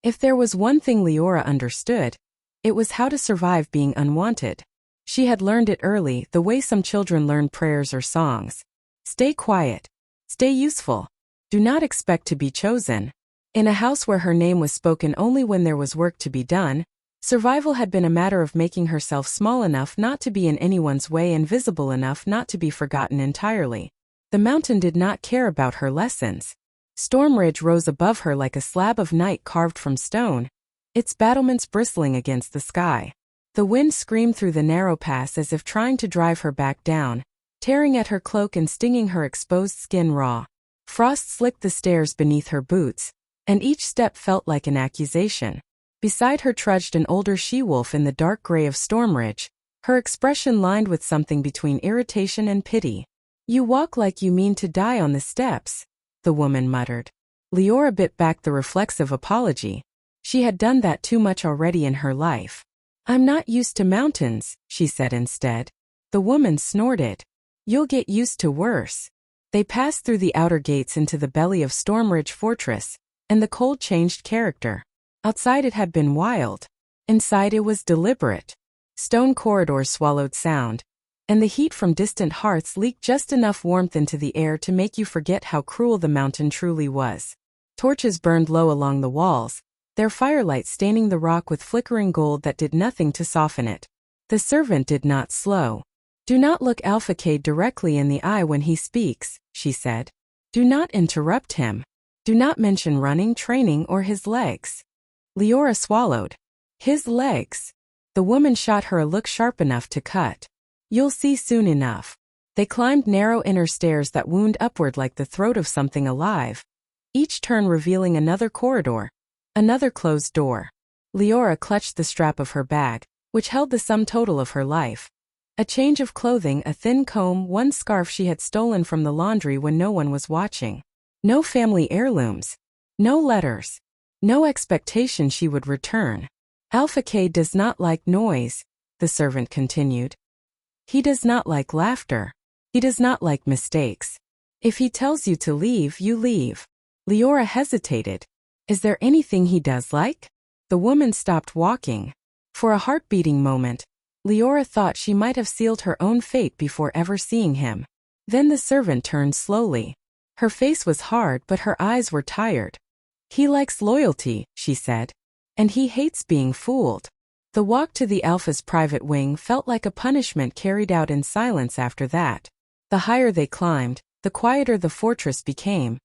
If there was one thing Leora understood, it was how to survive being unwanted. She had learned it early, the way some children learn prayers or songs. Stay quiet. Stay useful. Do not expect to be chosen. In a house where her name was spoken only when there was work to be done, survival had been a matter of making herself small enough not to be in anyone's way and visible enough not to be forgotten entirely. The mountain did not care about her lessons. Storm Ridge rose above her like a slab of night carved from stone, its battlements bristling against the sky. The wind screamed through the narrow pass as if trying to drive her back down, tearing at her cloak and stinging her exposed skin raw. Frost slicked the stairs beneath her boots, and each step felt like an accusation. Beside her trudged an older she-wolf in the dark gray of Storm Ridge, her expression lined with something between irritation and pity. "You walk like you mean to die on the steps," the woman muttered. Leora bit back the reflexive apology. She had done that too much already in her life. "I'm not used to mountains," she said instead. The woman snorted. "You'll get used to worse." They passed through the outer gates into the belly of Storm Ridge Fortress, and the cold changed character. Outside it had been wild. Inside it was deliberate. Stone corridors swallowed sound, and the heat from distant hearths leaked just enough warmth into the air to make you forget how cruel the mountain truly was. Torches burned low along the walls, their firelight staining the rock with flickering gold that did nothing to soften it. The servant did not slow. "Do not look Alpha Cade directly in the eye when he speaks," she said. "Do not interrupt him. Do not mention running, training, or his legs." Leora swallowed. "His legs." The woman shot her a look sharp enough to cut. "You'll see soon enough." They climbed narrow inner stairs that wound upward like the throat of something alive, each turn revealing another corridor, another closed door. Leora clutched the strap of her bag, which held the sum total of her life. A change of clothing, a thin comb, one scarf she had stolen from the laundry when no one was watching. No family heirlooms. No letters. No expectation she would return. "Alpha Cade does not like noise," the servant continued. "He does not like laughter. He does not like mistakes. If he tells you to leave, you leave." Leora hesitated. "Is there anything he does like?" The woman stopped walking. For a heart-beating moment, Leora thought she might have sealed her own fate before ever seeing him. Then the servant turned slowly. Her face was hard but her eyes were tired. "He likes loyalty," she said. "And he hates being fooled." The walk to the Alpha's private wing felt like a punishment carried out in silence after that. The higher they climbed, the quieter the fortress became,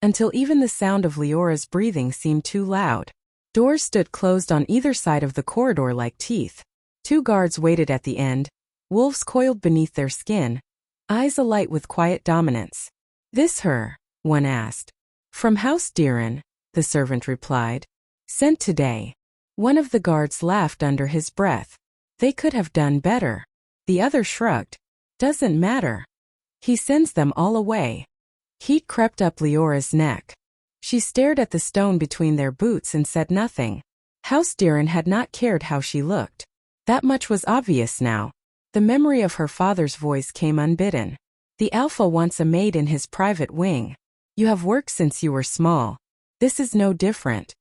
until even the sound of Leora's breathing seemed too loud. Doors stood closed on either side of the corridor like teeth. 2 guards waited at the end, wolves coiled beneath their skin, eyes alight with quiet dominance. "This her?" one asked. "From House Deeren," the servant replied. "Sent today." One of the guards laughed under his breath. "They could have done better." The other shrugged. "Doesn't matter. He sends them all away." Heat crept up Leora's neck. She stared at the stone between their boots and said nothing. House Deeren had not cared how she looked. That much was obvious now. The memory of her father's voice came unbidden. "The Alpha wants a maid in his private wing. You have worked since you were small. This is no different."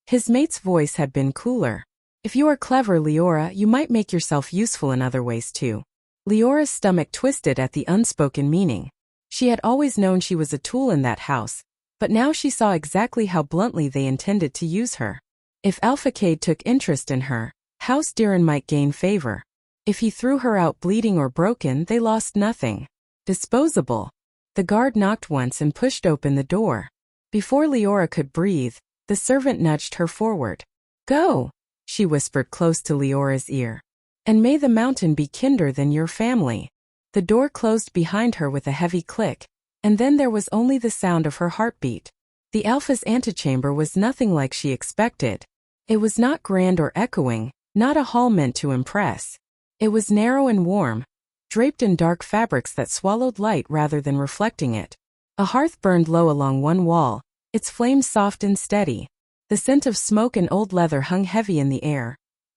His mate's voice had been cooler. "If you are clever, Leora, you might make yourself useful in other ways too." Leora's stomach twisted at the unspoken meaning. She had always known she was a tool in that house, but now she saw exactly how bluntly they intended to use her. If Alpha Cade took interest in her, House Deeren might gain favor. If he threw her out bleeding or broken, they lost nothing. Disposable. The guard knocked once and pushed open the door. Before Leora could breathe, the servant nudged her forward. "Go," she whispered close to Leora's ear. "And may the mountain be kinder than your family." The door closed behind her with a heavy click, and then there was only the sound of her heartbeat. The Alpha's antechamber was nothing like she expected. It was not grand or echoing, not a hall meant to impress. It was narrow and warm, draped in dark fabrics that swallowed light rather than reflecting it. A hearth burned low along one wall, its flames soft and steady. The scent of smoke and old leather hung heavy in the air,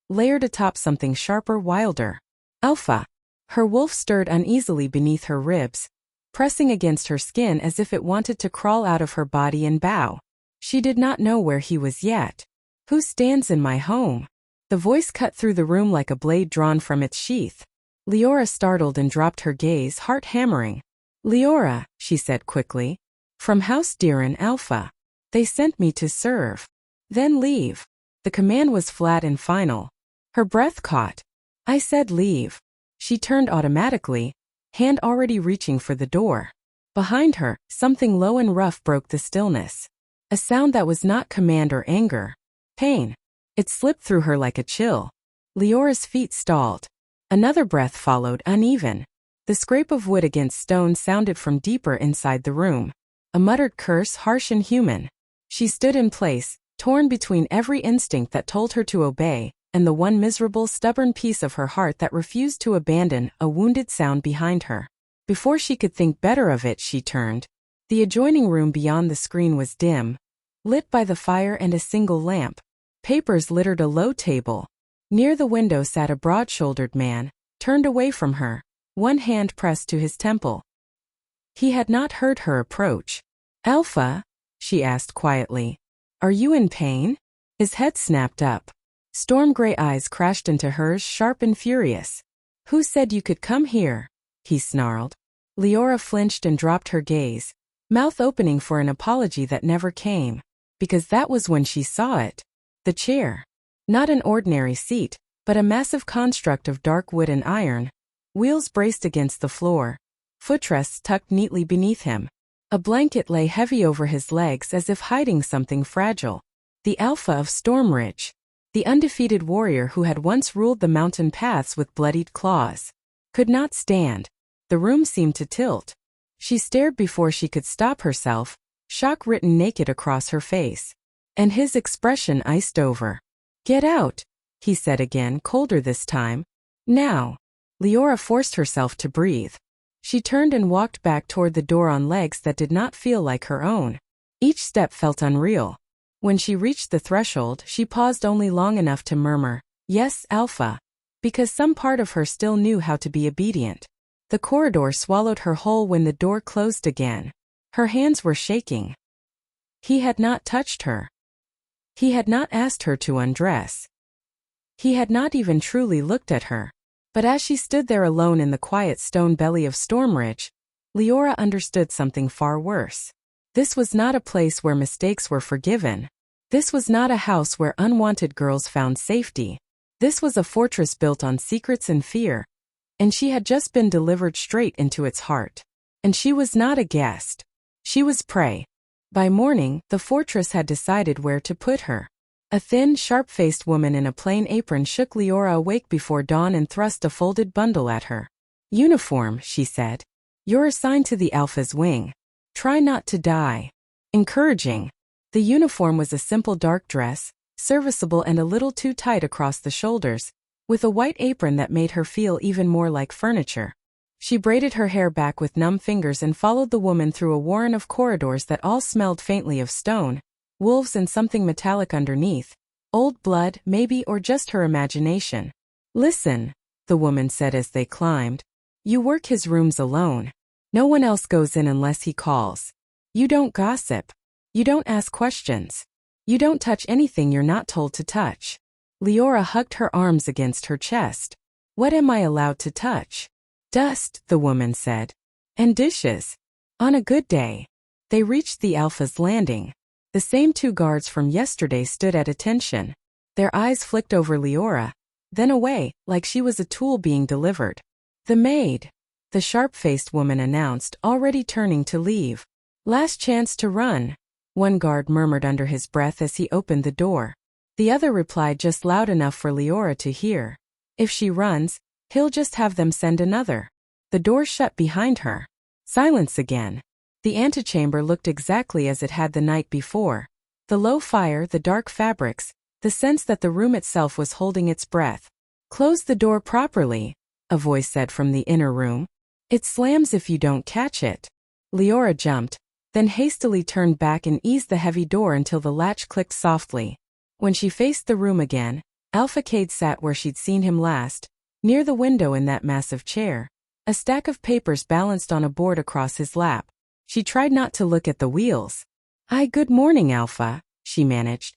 layered atop something sharper, wilder. "Alpha." Her wolf stirred uneasily beneath her ribs, pressing against her skin as if it wanted to crawl out of her body and bow. She did not know where he was yet. Who stands in my home? The voice cut through the room like a blade drawn from its sheath. Leora startled and dropped her gaze, heart hammering. Leora, she said quickly. From House Diran Alpha. They sent me to serve. Then leave. The command was flat and final. Her breath caught. I said leave. She turned automatically, hand already reaching for the door. Behind her, something low and rough broke the stillness. A sound that was not command or anger. Pain. It slipped through her like a chill. Leora's feet stalled. Another breath followed, uneven. The scrape of wood against stone sounded from deeper inside the room. A muttered curse, harsh and human. She stood in place, torn between every instinct that told her to obey, and the one miserable, stubborn piece of her heart that refused to abandon, a wounded sound behind her. Before she could think better of it, she turned. The adjoining room beyond the screen was dim, lit by the fire and a single lamp. Papers littered a low table. Near the window sat a broad-shouldered man, turned away from her, one hand pressed to his temple. He had not heard her approach. Alpha? She asked quietly. Are you in pain? His head snapped up. Storm-gray eyes crashed into hers, sharp and furious. Who said you could come here? He snarled. Leora flinched and dropped her gaze, mouth opening for an apology that never came, because that was when she saw it. The chair. Not an ordinary seat, but a massive construct of dark wood and iron, wheels braced against the floor, footrests tucked neatly beneath him. A blanket lay heavy over his legs as if hiding something fragile. The Alpha of Stormridge. The undefeated warrior who had once ruled the mountain paths with bloodied claws. Could not stand. The room seemed to tilt. She stared before she could stop herself, shock written naked across her face. And his expression iced over. Get out, he said again, colder this time. Now. Leora forced herself to breathe. She turned and walked back toward the door on legs that did not feel like her own. Each step felt unreal. When she reached the threshold, she paused only long enough to murmur, Yes, Alpha. Because some part of her still knew how to be obedient. The corridor swallowed her whole when the door closed again. Her hands were shaking. He had not touched her. He had not asked her to undress. He had not even truly looked at her. But as she stood there alone in the quiet stone belly of Stormridge, Leora understood something far worse. This was not a place where mistakes were forgiven. This was not a house where unwanted girls found safety. This was a fortress built on secrets and fear. And she had just been delivered straight into its heart. And she was not a guest. She was prey. By morning, the fortress had decided where to put her. A thin, sharp-faced woman in a plain apron shook Leora awake before dawn and thrust a folded bundle at her. Uniform, she said. You're assigned to the Alpha's wing. Try not to die. Encouraging. The uniform was a simple dark dress, serviceable and a little too tight across the shoulders, with a white apron that made her feel even more like furniture. She braided her hair back with numb fingers and followed the woman through a warren of corridors that all smelled faintly of stone, wolves and something metallic underneath. Old blood, maybe, or just her imagination. Listen, the woman said as they climbed. You work his rooms alone. No one else goes in unless he calls. You don't gossip. You don't ask questions. You don't touch anything you're not told to touch. Leora hugged her arms against her chest. What am I allowed to touch? Dust, the woman said. And dishes. On a good day. They reached the Alpha's landing. The same two guards from yesterday stood at attention. Their eyes flicked over Leora, then away, like she was a tool being delivered. The maid, the sharp-faced woman announced, already turning to leave. Last chance to run, one guard murmured under his breath as he opened the door. The other replied just loud enough for Leora to hear. If she runs, he'll just have them send another. The door shut behind her. Silence again. The antechamber looked exactly as it had the night before. The low fire, the dark fabrics, the sense that the room itself was holding its breath. Close the door properly, a voice said from the inner room. It slams if you don't catch it. Leora jumped, then hastily turned back and eased the heavy door until the latch clicked softly. When she faced the room again, Alpha Cade sat where she'd seen him last, near the window in that massive chair. A stack of papers balanced on a board across his lap. She tried not to look at the wheels. Good morning, Alpha, she managed.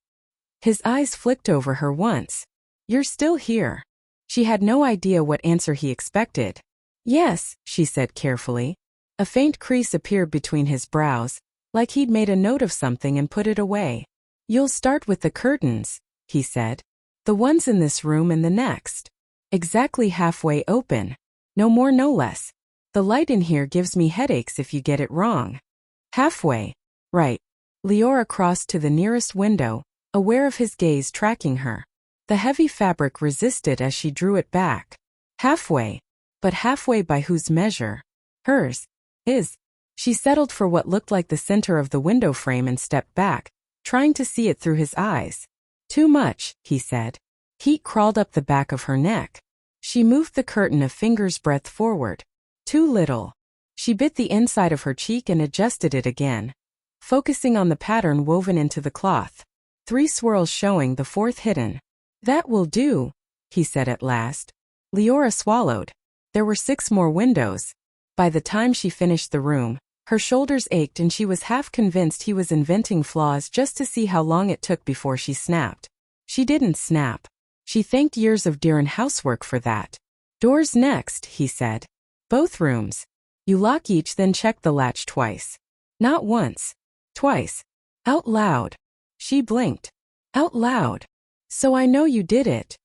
His eyes flicked over her once. You're still here. She had no idea what answer he expected. Yes, she said carefully. A faint crease appeared between his brows, like he'd made a note of something and put it away. You'll start with the curtains, he said. The ones in this room and the next. Exactly halfway open. No more, no less. The light in here gives me headaches if you get it wrong. Halfway. Right. Leora crossed to the nearest window, aware of his gaze tracking her. The heavy fabric resisted as she drew it back. Halfway. But halfway by whose measure? Hers. His. She settled for what looked like the center of the window frame and stepped back, trying to see it through his eyes. Too much, he said. Heat crawled up the back of her neck. She moved the curtain a finger's breadth forward. Too little. She bit the inside of her cheek and adjusted it again, focusing on the pattern woven into the cloth. 3 swirls showing, the 4th hidden. That will do, he said at last. Leora swallowed. There were 6 more windows. By the time she finished the room, her shoulders ached and she was half convinced he was inventing flaws just to see how long it took before she snapped. She didn't snap. She thanked years of Darren housework for that. Doors next, he said. Both rooms. You lock each, then check the latch twice. Not once. Twice. Out loud. She blinked. Out loud. So I know you did it,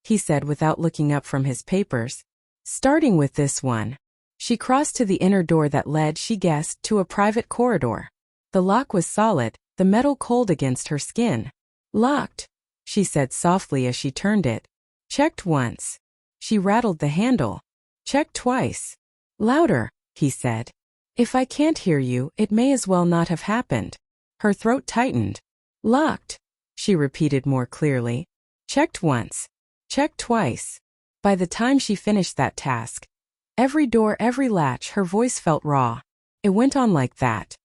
he said without looking up from his papers. Starting with this one. She crossed to the inner door that led, she guessed, to a private corridor. The lock was solid, the metal cold against her skin. Locked, she said softly as she turned it. Checked once. She rattled the handle. Checked twice. Louder, he said. If I can't hear you, it may as well not have happened. Her throat tightened. Locked, she repeated more clearly. Checked once. Checked twice. By the time she finished that task, every door, every latch, her voice felt raw. It went on like that.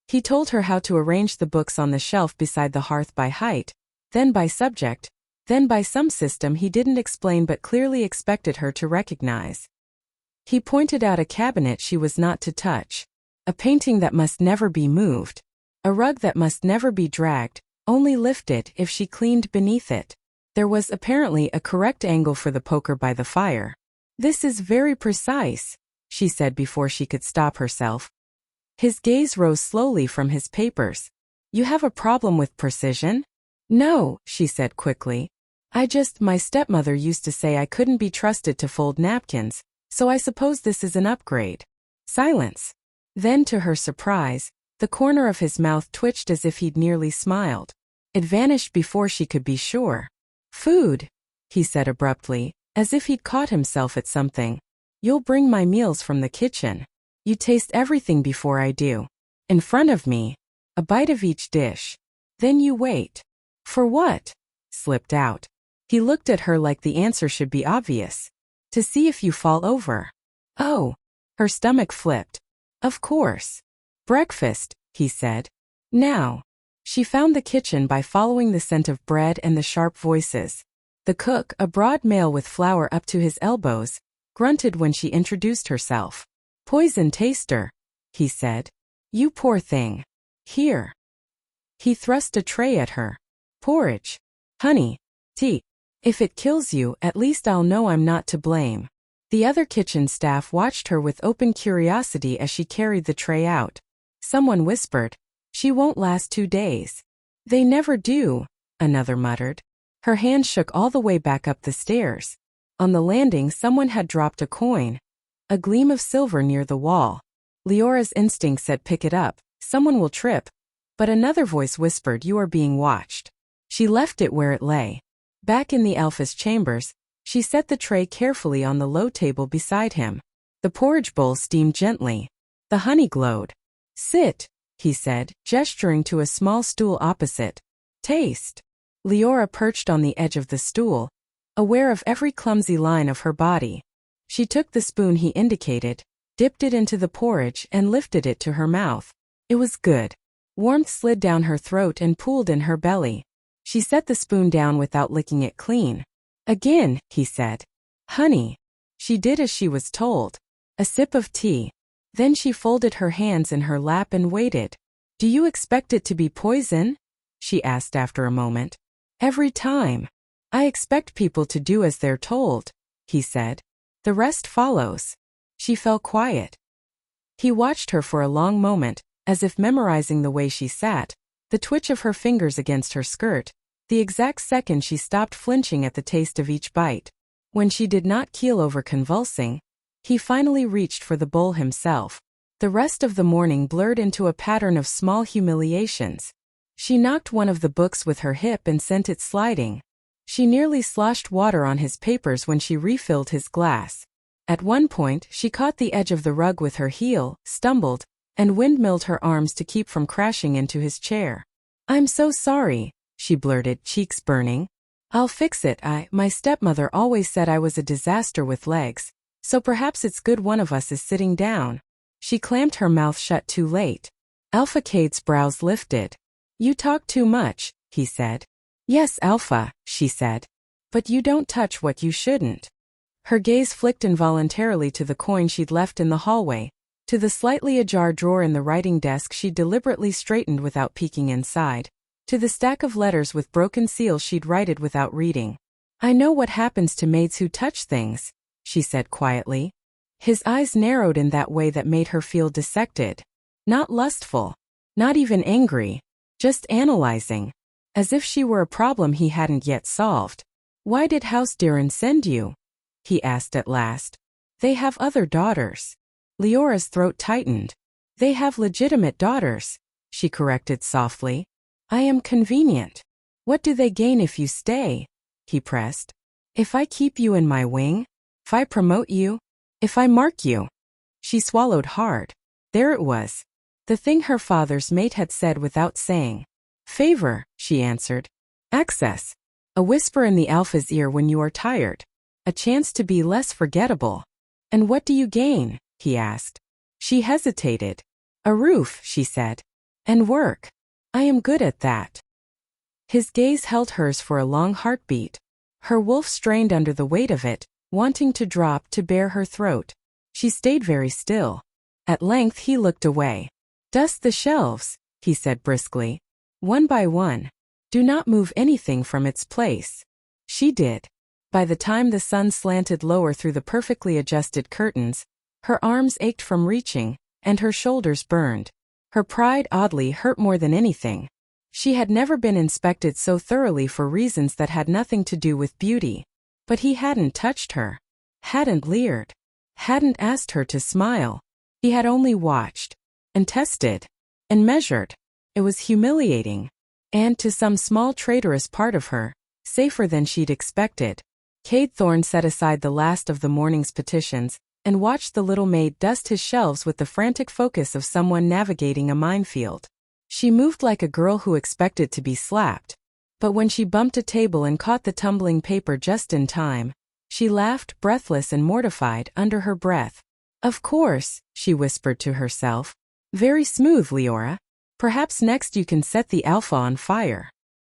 He told her how to arrange the books on the shelf beside the hearth by height, then by subject, then by some system he didn't explain but clearly expected her to recognize. He pointed out a cabinet she was not to touch, a painting that must never be moved, a rug that must never be dragged, only lifted if she cleaned beneath it. There was apparently a correct angle for the poker by the fire. This is very precise, she said before she could stop herself. His gaze rose slowly from his papers. You have a problem with precision? No, she said quickly. My stepmother used to say I couldn't be trusted to fold napkins, so I suppose this is an upgrade. Silence. Then, to her surprise, the corner of his mouth twitched as if he'd nearly smiled. It vanished before she could be sure. Food, he said abruptly, as if he'd caught himself at something. You'll bring my meals from the kitchen. You taste everything before I do. In front of me. A bite of each dish. Then you wait. For what? Slipped out. He looked at her like the answer should be obvious. To see if you fall over. Oh. Her stomach flipped. Of course. Breakfast, he said. Now. She found the kitchen by following the scent of bread and the sharp voices. The cook, a broad male with flour up to his elbows, grunted when she introduced herself. Poison taster, he said. You poor thing. Here. He thrust a tray at her. Porridge. Honey. Tea. If it kills you, at least I'll know I'm not to blame. The other kitchen staff watched her with open curiosity as she carried the tray out. Someone whispered, She won't last 2 days. They never do, another muttered. Her hand shook all the way back up the stairs. On the landing, someone had dropped a coin. A gleam of silver near the wall. Leora's instinct said pick it up, someone will trip. But another voice whispered you are being watched. She left it where it lay. Back in the Alpha's chambers, she set the tray carefully on the low table beside him. The porridge bowl steamed gently. The honey glowed. Sit, he said, gesturing to a small stool opposite. Taste. Leora perched on the edge of the stool, aware of every clumsy line of her body. She took the spoon he indicated, dipped it into the porridge and lifted it to her mouth. It was good. Warmth slid down her throat and pooled in her belly. She set the spoon down without licking it clean. Again, he said. Honey. She did as she was told. A sip of tea. Then she folded her hands in her lap and waited. Do you expect it to be poison? She asked after a moment. Every time. I expect people to do as they're told, he said. The rest follows. She fell quiet. He watched her for a long moment, as if memorizing the way she sat, the twitch of her fingers against her skirt, the exact second she stopped flinching at the taste of each bite. When she did not keel over convulsing, he finally reached for the bowl himself. The rest of the morning blurred into a pattern of small humiliations. She knocked one of the books with her hip and sent it sliding. She nearly sloshed water on his papers when she refilled his glass. At one point, she caught the edge of the rug with her heel, stumbled, and windmilled her arms to keep from crashing into his chair. "I'm so sorry," she blurted, cheeks burning. "I'll fix it. My stepmother always said I was a disaster with legs, so perhaps it's good one of us is sitting down." She clamped her mouth shut too late. Alpha Cade's brows lifted. "You talk too much," he said. "Yes, Alpha," she said. "But you don't touch what you shouldn't." Her gaze flicked involuntarily to the coin she'd left in the hallway, to the slightly ajar drawer in the writing desk she'd deliberately straightened without peeking inside, to the stack of letters with broken seals she'd righted without reading. "I know what happens to maids who touch things," she said quietly. His eyes narrowed in that way that made her feel dissected. Not lustful. Not even angry. Just analyzing. As if she were a problem he hadn't yet solved. "Why did House Darren send you?" he asked at last. "They have other daughters." Leora's throat tightened. "They have legitimate daughters," she corrected softly. "I am convenient." "What do they gain if you stay?" he pressed. "If I keep you in my wing? If I promote you? If I mark you?" She swallowed hard. There it was. The thing her father's mate had said without saying. "Favor," she answered. "Access. A whisper in the Alpha's ear when you are tired. A chance to be less forgettable." "And what do you gain?" he asked. She hesitated. "A roof," she said. "And work. I am good at that." His gaze held hers for a long heartbeat. Her wolf strained under the weight of it, wanting to drop to bare her throat. She stayed very still. At length he looked away. "Dust the shelves," he said briskly. "One by one. Do not move anything from its place." She did. By the time the sun slanted lower through the perfectly adjusted curtains, her arms ached from reaching, and her shoulders burned. Her pride oddly hurt more than anything. She had never been inspected so thoroughly for reasons that had nothing to do with beauty. But he hadn't touched her. Hadn't leered. Hadn't asked her to smile. He had only watched. And tested. And measured. It was humiliating. And to some small traitorous part of her, safer than she'd expected. Cade Thorne set aside the last of the morning's petitions, and watched the little maid dust his shelves with the frantic focus of someone navigating a minefield. She moved like a girl who expected to be slapped. But when she bumped a table and caught the tumbling paper just in time, she laughed, breathless and mortified, under her breath. "Of course," she whispered to herself. "Very smooth, Leora. Perhaps next you can set the Alpha on fire."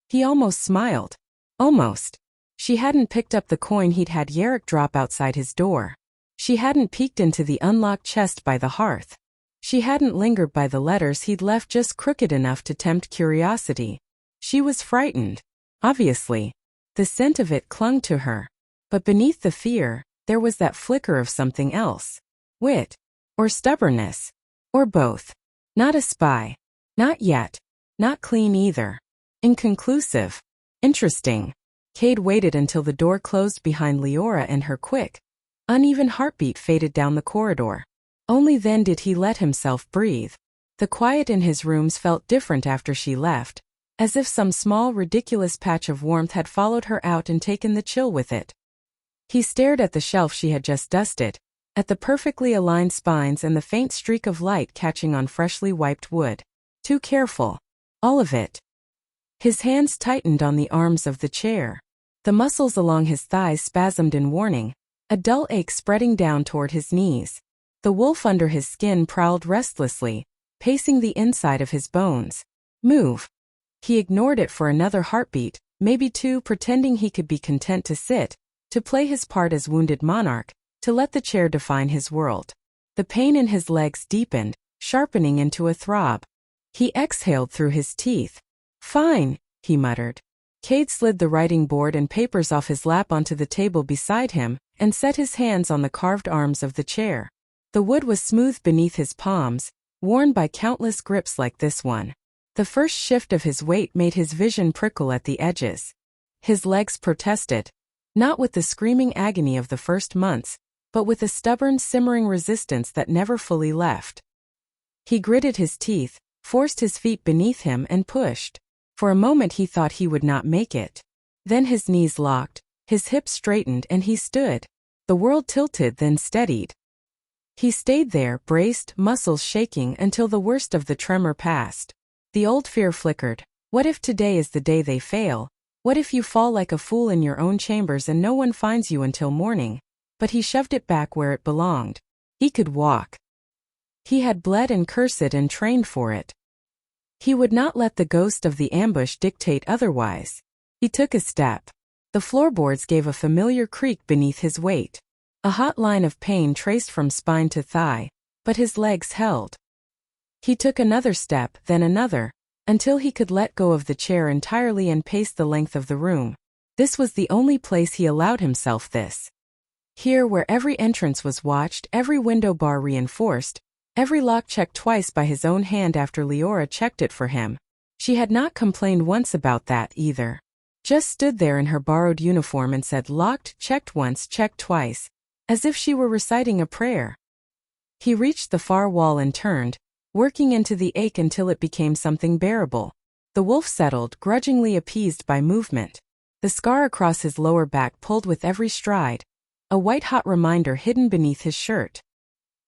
He almost smiled. Almost. She hadn't picked up the coin he'd had Yarrick drop outside his door. She hadn't peeked into the unlocked chest by the hearth. She hadn't lingered by the letters he'd left just crooked enough to tempt curiosity. She was frightened. Obviously. The scent of it clung to her. But beneath the fear, there was that flicker of something else. Wit. Or stubbornness. Or both. Not a spy. Not yet. Not clean either. Inconclusive. Interesting. Cade waited until the door closed behind Leora and her quick, uneven heartbeat faded down the corridor. Only then did he let himself breathe. The quiet in his rooms felt different after she left, as if some small, ridiculous patch of warmth had followed her out and taken the chill with it. He stared at the shelf she had just dusted, at the perfectly aligned spines and the faint streak of light catching on freshly wiped wood. Too careful. All of it. His hands tightened on the arms of the chair. The muscles along his thighs spasmed in warning, a dull ache spreading down toward his knees. The wolf under his skin prowled restlessly, pacing the inside of his bones. Move. He ignored it for another heartbeat, maybe two, pretending he could be content to sit, to play his part as wounded monarch, to let the chair define his world. The pain in his legs deepened, sharpening into a throb. He exhaled through his teeth. "Fine," he muttered. Cade slid the writing board and papers off his lap onto the table beside him, and set his hands on the carved arms of the chair. The wood was smooth beneath his palms, worn by countless grips like this one. The first shift of his weight made his vision prickle at the edges. His legs protested, not with the screaming agony of the first months, but with a stubborn, simmering resistance that never fully left. He gritted his teeth, forced his feet beneath him and pushed. For a moment he thought he would not make it. Then his knees locked, his hips straightened and he stood. The world tilted then steadied. He stayed there, braced, muscles shaking until the worst of the tremor passed. The old fear flickered. What if today is the day they fail? What if you fall like a fool in your own chambers and no one finds you until morning? But he shoved it back where it belonged. He could walk. He had bled and cursed and trained for it. He would not let the ghost of the ambush dictate otherwise. He took a step. The floorboards gave a familiar creak beneath his weight. A hot line of pain traced from spine to thigh, but his legs held. He took another step, then another, until he could let go of the chair entirely and pace the length of the room. This was the only place he allowed himself this. Here, where every entrance was watched, every window bar reinforced, every lock checked twice by his own hand after Leora checked it for him. She had not complained once about that either. Just stood there in her borrowed uniform and said locked, checked once, checked twice, as if she were reciting a prayer. He reached the far wall and turned, working into the ache until it became something bearable. The wolf settled, grudgingly appeased by movement. The scar across his lower back pulled with every stride, a white-hot reminder hidden beneath his shirt.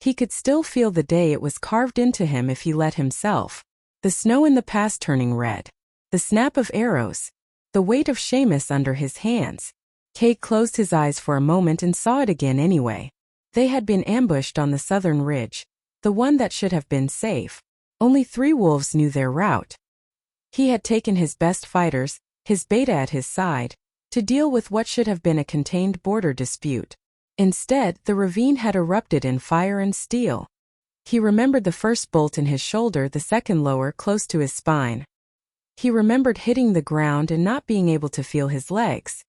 He could still feel the day it was carved into him if he let himself. The snow in the past turning red. The snap of arrows. The weight of Seamus under his hands. Cade closed his eyes for a moment and saw it again anyway. They had been ambushed on the southern ridge. The one that should have been safe. Only 3 wolves knew their route. He had taken his best fighters, his beta at his side, to deal with what should have been a contained border dispute. Instead, the ravine had erupted in fire and steel. He remembered the first bolt in his shoulder, the second lower close to his spine. He remembered hitting the ground and not being able to feel his legs.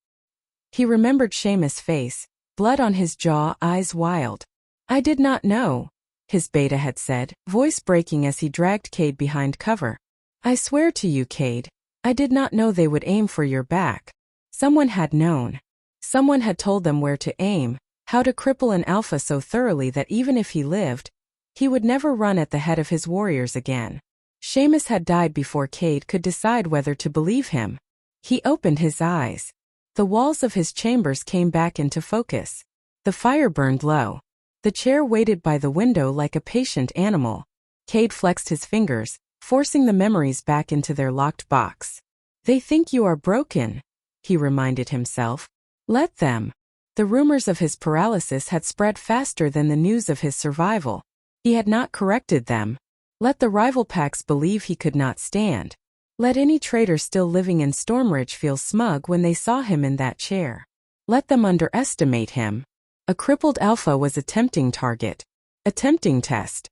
He remembered Seamus' face, blood on his jaw, eyes wild. "I did not know," his beta had said, voice breaking as he dragged Cade behind cover. "I swear to you, Cade, I did not know they would aim for your back." Someone had known. Someone had told them where to aim, how to cripple an alpha so thoroughly that even if he lived, he would never run at the head of his warriors again. Seamus had died before Cade could decide whether to believe him. He opened his eyes. The walls of his chambers came back into focus. The fire burned low. The chair waited by the window like a patient animal. Cade flexed his fingers, forcing the memories back into their locked box. "They think you are broken," he reminded himself. "Let them." The rumors of his paralysis had spread faster than the news of his survival. He had not corrected them. Let the rival packs believe he could not stand. Let any traitor still living in Stormridge feel smug when they saw him in that chair. Let them underestimate him. A crippled alpha was a tempting target. A tempting test.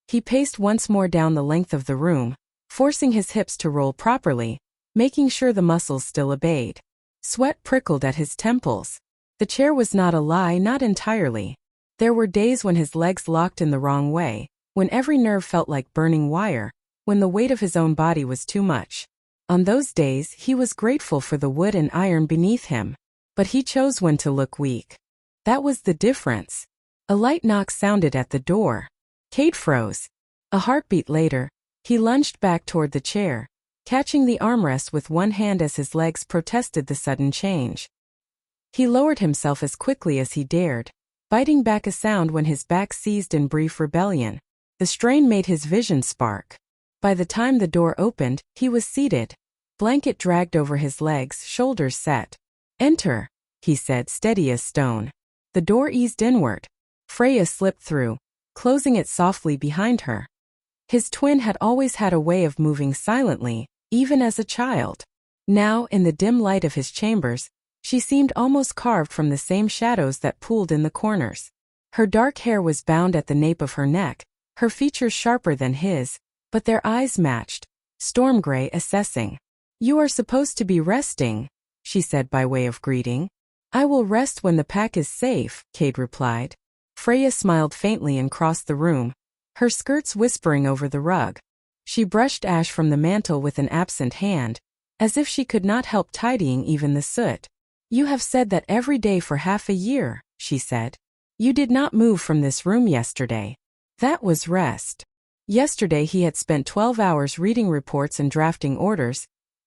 He paced once more down the length of the room, forcing his hips to roll properly, making sure the muscles still obeyed. Sweat prickled at his temples. The chair was not a lie, not entirely. There were days when his legs locked in the wrong way, when every nerve felt like burning wire, when the weight of his own body was too much. On those days, he was grateful for the wood and iron beneath him. But he chose when to look weak. That was the difference. A light knock sounded at the door. Cade froze. A heartbeat later, he lunged back toward the chair, catching the armrest with one hand as his legs protested the sudden change. He lowered himself as quickly as he dared, biting back a sound when his back seized in brief rebellion. The strain made his vision spark. By the time the door opened, he was seated. Blanket dragged over his legs, shoulders set. "Enter," he said, steady as stone. The door eased inward. Freya slipped through, closing it softly behind her. His twin had always had a way of moving silently, even as a child. Now, in the dim light of his chambers, she seemed almost carved from the same shadows that pooled in the corners. Her dark hair was bound at the nape of her neck, her features sharper than his, but their eyes matched, storm gray, assessing. You are supposed to be resting, she said by way of greeting. I will rest when the pack is safe, Cade replied. Freya smiled faintly and crossed the room, her skirts whispering over the rug. She brushed ash from the mantle with an absent hand, as if she could not help tidying even the soot. You have said that every day for half a year, she said. You did not move from this room yesterday. That was rest. Yesterday he had spent 12 hours reading reports and drafting orders,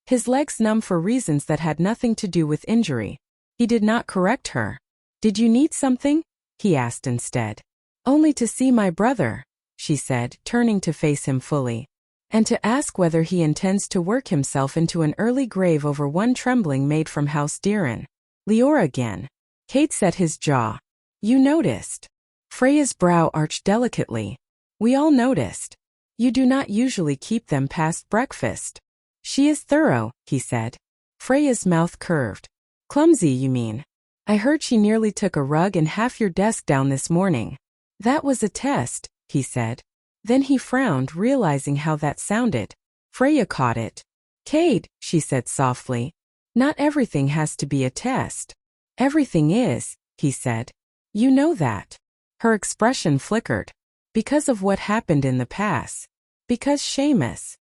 his legs numb for reasons that had nothing to do with injury. He did not correct her. Did you need something? He asked instead. Only to see my brother, she said, turning to face him fully. And to ask whether he intends to work himself into an early grave over one trembling maid from House Deeren. Leora again. Cade set his jaw. You noticed. Freya's brow arched delicately. We all noticed. You do not usually keep them past breakfast. She is thorough, he said. Freya's mouth curved. Clumsy, you mean? I heard she nearly took a rug and half your desk down this morning. That was a test, he said. Then he frowned, realizing how that sounded. Freya caught it. Cade, she said softly. Not everything has to be a test. Everything is, he said. You know that. Her expression flickered. Because of what happened in the past. Because Seamus.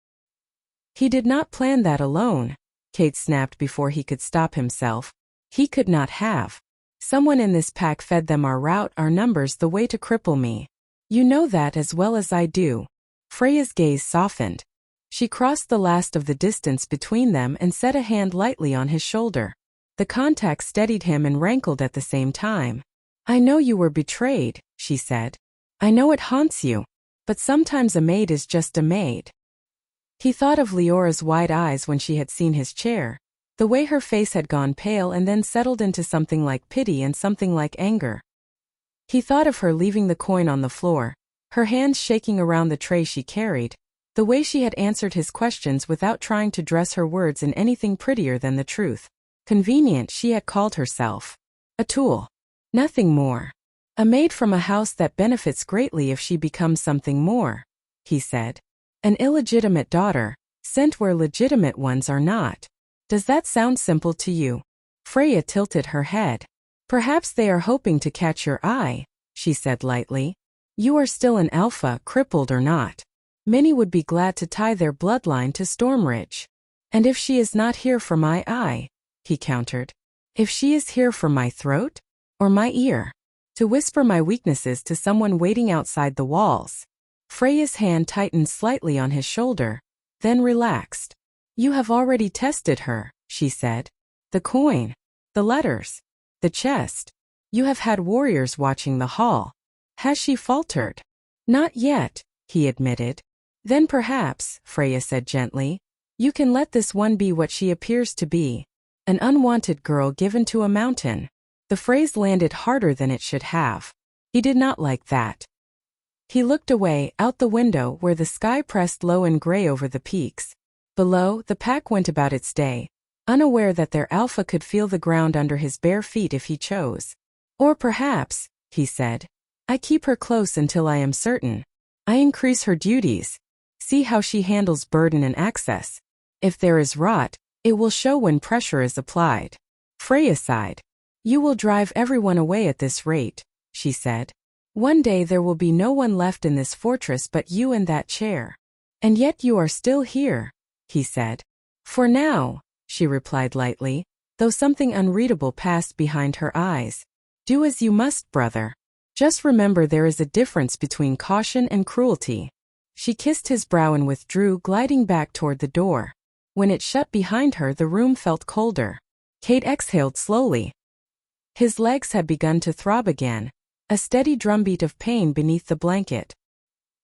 He did not plan that alone, Cade snapped before he could stop himself. He could not have. Someone in this pack fed them our route, our numbers, the way to cripple me. You know that as well as I do. Freya's gaze softened. She crossed the last of the distance between them and set a hand lightly on his shoulder. The contact steadied him and rankled at the same time. I know you were betrayed, she said. I know it haunts you. But sometimes a maid is just a maid. He thought of Leora's wide eyes when she had seen his chair, the way her face had gone pale and then settled into something like pity and something like anger. He thought of her leaving the coin on the floor, her hands shaking around the tray she carried, the way she had answered his questions without trying to dress her words in anything prettier than the truth. Convenient, she had called herself. A tool. Nothing more. A maid from a house that benefits greatly if she becomes something more, he said. An illegitimate daughter, sent where legitimate ones are not. Does that sound simple to you? Freya tilted her head. Perhaps they are hoping to catch your eye, she said lightly. You are still an alpha, crippled or not. Many would be glad to tie their bloodline to Stormridge. And if she is not here for my eye, he countered. If she is here for my throat? Or my ear? To whisper my weaknesses to someone waiting outside the walls. Freya's hand tightened slightly on his shoulder, then relaxed. You have already tested her, she said. The coin. The letters. The chest. You have had warriors watching the hall. Has she faltered? Not yet, he admitted. Then perhaps, Freya said gently, you can let this one be what she appears to be. An unwanted girl given to a mountain. The phrase landed harder than it should have. He did not like that. He looked away, out the window where the sky pressed low and gray over the peaks. Below, the pack went about its day, unaware that their alpha could feel the ground under his bare feet if he chose. Or perhaps, he said, I keep her close until I am certain. I increase her duties. See how she handles burden and access. If there is rot, it will show when pressure is applied. Freya sighed. You will drive everyone away at this rate, she said. One day there will be no one left in this fortress but you and that chair. And yet you are still here, he said. For now, she replied lightly, though something unreadable passed behind her eyes. Do as you must, brother. Just remember there is a difference between caution and cruelty. She kissed his brow and withdrew, gliding back toward the door. When it shut behind her, the room felt colder. Cade exhaled slowly. His legs had begun to throb again, a steady drumbeat of pain beneath the blanket.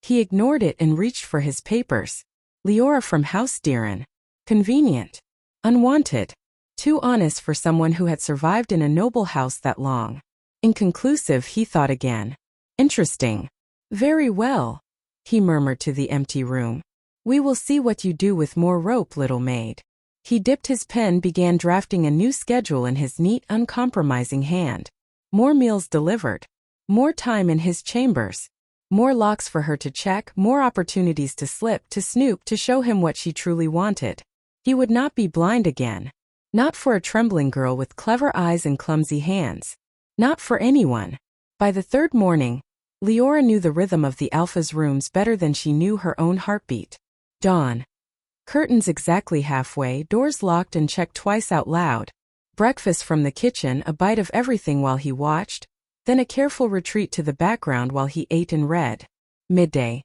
He ignored it and reached for his papers. Leora from House Deeren. Convenient. Unwanted. Too honest for someone who had survived in a noble house that long. Inconclusive, he thought again. Interesting. Very well, he murmured to the empty room. We will see what you do with more rope, little maid. He dipped his pen, began drafting a new schedule in his neat, uncompromising hand. More meals delivered. More time in his chambers. More locks for her to check, more opportunities to slip, to snoop, to show him what she truly wanted. He would not be blind again. Not for a trembling girl with clever eyes and clumsy hands. Not for anyone. By the third morning, Leora knew the rhythm of the Alpha's rooms better than she knew her own heartbeat. Dawn. Curtains exactly halfway, doors locked and checked twice out loud. Breakfast from the kitchen, a bite of everything while he watched, then a careful retreat to the background while he ate and read. Midday.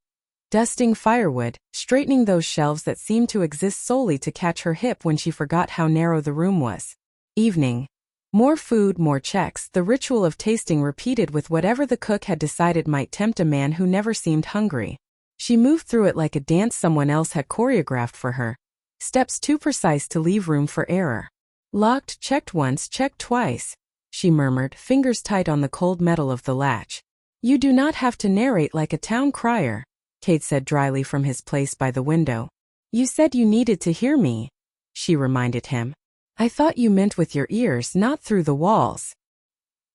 Dusting firewood, straightening those shelves that seemed to exist solely to catch her hip when she forgot how narrow the room was. Evening. More food, more checks, the ritual of tasting repeated with whatever the cook had decided might tempt a man who never seemed hungry. She moved through it like a dance someone else had choreographed for her. Steps too precise to leave room for error. Locked, checked once, checked twice, she murmured, fingers tight on the cold metal of the latch. You do not have to narrate like a town crier, Kate said dryly from his place by the window. You said you needed to hear me, she reminded him. I thought you meant with your ears, not through the walls.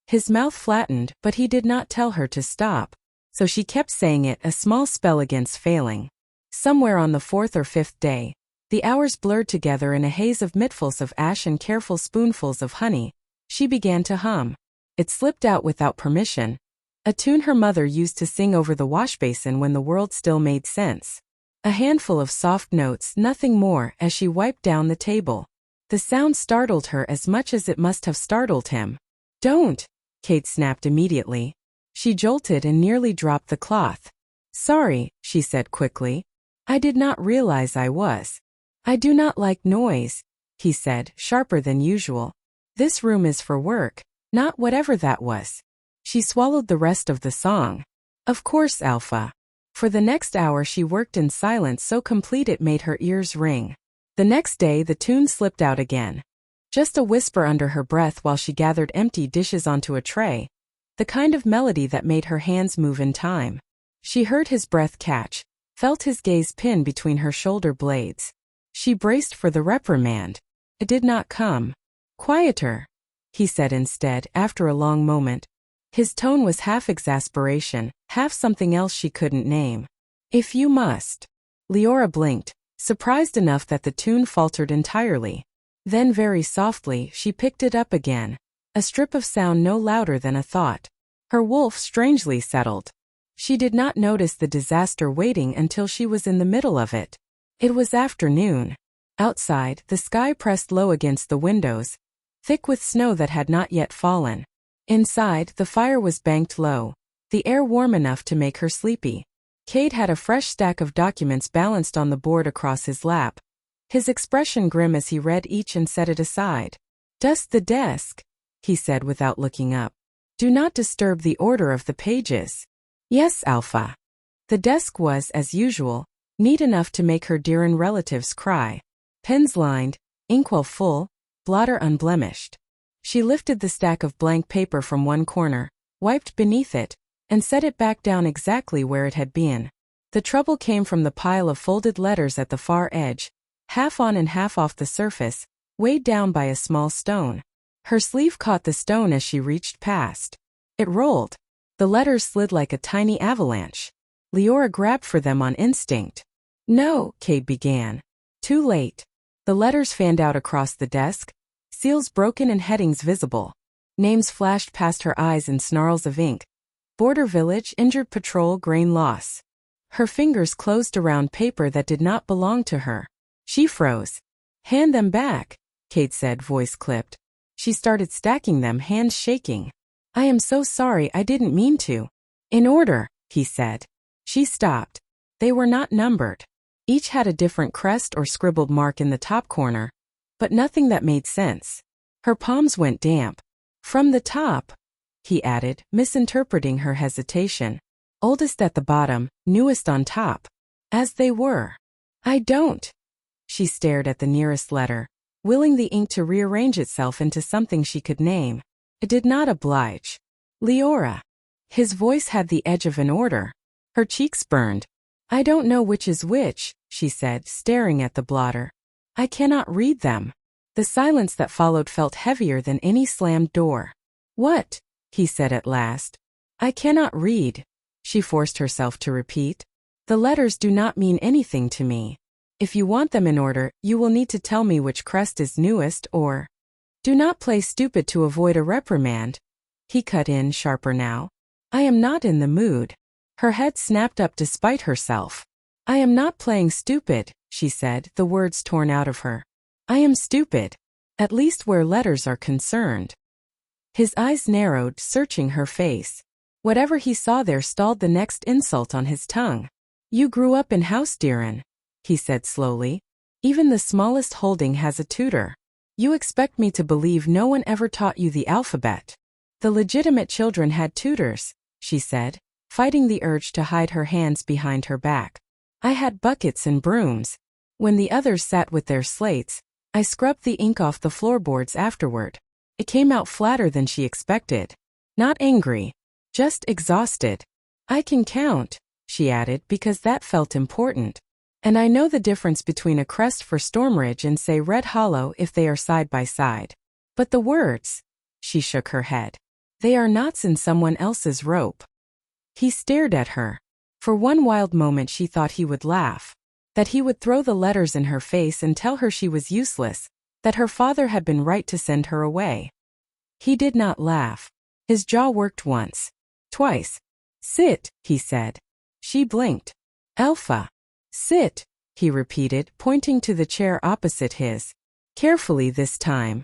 His mouth flattened, but he did not tell her to stop, so she kept saying it, a small spell against failing. Somewhere on the fourth or fifth day, the hours blurred together in a haze of mitfuls of ash and careful spoonfuls of honey. She began to hum. It slipped out without permission, a tune her mother used to sing over the washbasin when the world still made sense. A handful of soft notes, nothing more, as she wiped down the table. The sound startled her as much as it must have startled him. Don't, Kate snapped immediately. She jolted and nearly dropped the cloth. Sorry, she said quickly. I did not realize I was. I do not like noise, he said, sharper than usual. This room is for work, not whatever that was. She swallowed the rest of the song. Of course, Alpha. For the next hour she worked in silence so complete it made her ears ring. The next day the tune slipped out again. Just a whisper under her breath while she gathered empty dishes onto a tray. The kind of melody that made her hands move in time. She heard his breath catch, felt his gaze pin between her shoulder blades. She braced for the reprimand. It did not come. Quieter, he said instead, after a long moment. His tone was half exasperation, half something else she couldn't name. If you must. Leora blinked, surprised enough that the tune faltered entirely. Then very softly, she picked it up again. A strip of sound no louder than a thought. Her wolf strangely settled. She did not notice the disaster waiting until she was in the middle of it. It was afternoon. Outside, the sky pressed low against the windows, thick with snow that had not yet fallen. Inside, the fire was banked low, the air warm enough to make her sleepy. Cade had a fresh stack of documents balanced on the board across his lap, his expression grim as he read each and set it aside. Dust the desk, he said without looking up. Do not disturb the order of the pages. Yes, Alpha. The desk was, as usual, neat enough to make her Diran relatives cry. Pens lined, inkwell full, blotter unblemished. She lifted the stack of blank paper from one corner, wiped beneath it, and set it back down exactly where it had been. The trouble came from the pile of folded letters at the far edge, half on and half off the surface, weighed down by a small stone. Her sleeve caught the stone as she reached past. It rolled. The letters slid like a tiny avalanche. Leora grabbed for them on instinct. No, Cade began. Too late. The letters fanned out across the desk, seals broken and headings visible. Names flashed past her eyes in snarls of ink. Border Village, injured patrol, grain loss. Her fingers closed around paper that did not belong to her. She froze. Hand them back, Cade said, voice clipped. She started stacking them, hands shaking. I am so sorry, I didn't mean to. In order, he said. She stopped. They were not numbered. Each had a different crest or scribbled mark in the top corner, but nothing that made sense. Her palms went damp. From the top, he added, misinterpreting her hesitation. Oldest at the bottom, newest on top. As they were. I don't. She stared at the nearest letter, willing the ink to rearrange itself into something she could name. It did not oblige. Leora. His voice had the edge of an order. Her cheeks burned. I don't know which is which, she said, staring at the blotter. I cannot read them. The silence that followed felt heavier than any slammed door. What? He said at last. I cannot read, she forced herself to repeat. The letters do not mean anything to me. If you want them in order, you will need to tell me which crest is newest or... Do not play stupid to avoid a reprimand. He cut in sharper now. I am not in the mood. Her head snapped up despite herself. I am not playing stupid, she said, the words torn out of her. I am stupid. At least where letters are concerned. His eyes narrowed, searching her face. Whatever he saw there stalled the next insult on his tongue. You grew up in Housedieren, he said slowly. Even the smallest holding has a tutor. You expect me to believe no one ever taught you the alphabet. The legitimate children had tutors, she said, fighting the urge to hide her hands behind her back. I had buckets and brooms. When the others sat with their slates, I scrubbed the ink off the floorboards afterward. It came out flatter than she expected. Not angry. Just exhausted. I can count, she added, because that felt important. And I know the difference between a crest for Stormridge and say Red Hollow if they are side by side. But the words, she shook her head. They are knots in someone else's rope. He stared at her. For one wild moment she thought he would laugh. That he would throw the letters in her face and tell her she was useless, that her father had been right to send her away. He did not laugh. His jaw worked once. Twice. Sit, he said. She blinked. Alpha. Sit, he repeated, pointing to the chair opposite his. Carefully this time.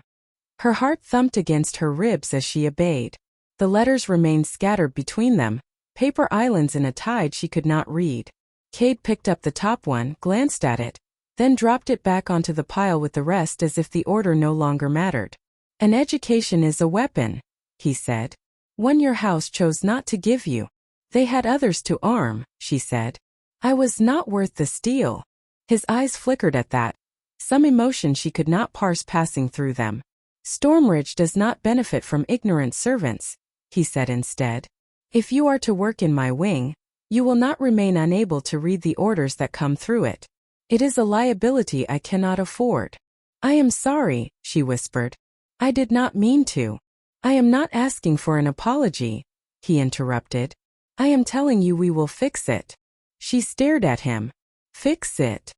Her heart thumped against her ribs as she obeyed. The letters remained scattered between them, paper islands in a tide she could not read. Cade picked up the top one, glanced at it, then dropped it back onto the pile with the rest as if the order no longer mattered. An education is a weapon, he said. One your house chose not to give you. They had others to arm, she said. I was not worth the steel. His eyes flickered at that, some emotion she could not parse passing through them. Stormridge does not benefit from ignorant servants, he said instead. If you are to work in my wing, you will not remain unable to read the orders that come through it. It is a liability I cannot afford. I am sorry, she whispered. I did not mean to. I am not asking for an apology, he interrupted. I am telling you we will fix it. She stared at him. Fix it.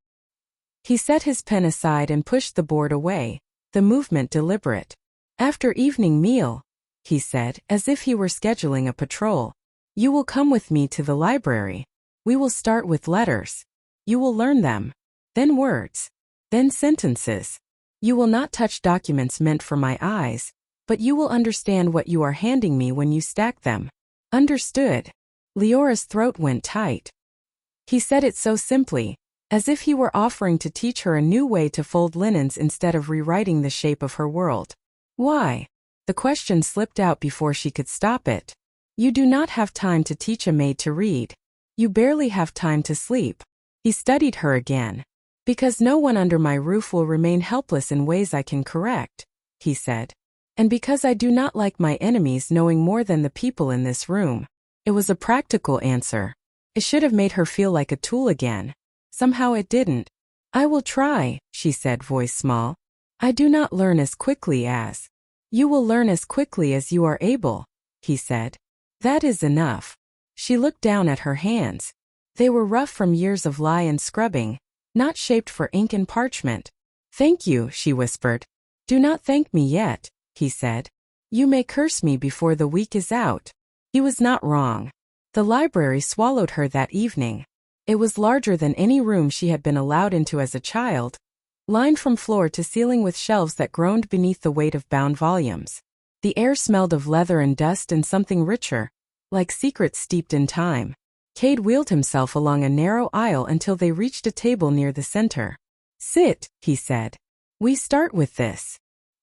He set his pen aside and pushed the board away, the movement deliberate. After evening meal, he said, as if he were scheduling a patrol. You will come with me to the library. We will start with letters. You will learn them. Then words. Then sentences. You will not touch documents meant for my eyes, but you will understand what you are handing me when you stack them. Understood. Leora's throat went tight. He said it so simply, as if he were offering to teach her a new way to fold linens instead of rewriting the shape of her world. Why? The question slipped out before she could stop it. You do not have time to teach a maid to read. You barely have time to sleep. He studied her again. Because no one under my roof will remain helpless in ways I can correct, he said. And because I do not like my enemies knowing more than the people in this room. It was a practical answer. It should have made her feel like a tool again. Somehow it didn't. I will try, she said, voice small. I do not learn as quickly as. You will learn as quickly as you are able, he said. That is enough. She looked down at her hands. They were rough from years of lie and scrubbing, not shaped for ink and parchment. Thank you, she whispered. Do not thank me yet, he said. You may curse me before the week is out. He was not wrong. The library swallowed her that evening. It was larger than any room she had been allowed into as a child, lined from floor to ceiling with shelves that groaned beneath the weight of bound volumes. The air smelled of leather and dust and something richer, like secrets steeped in time. Cade wheeled himself along a narrow aisle until they reached a table near the center. Sit, he said. We start with this.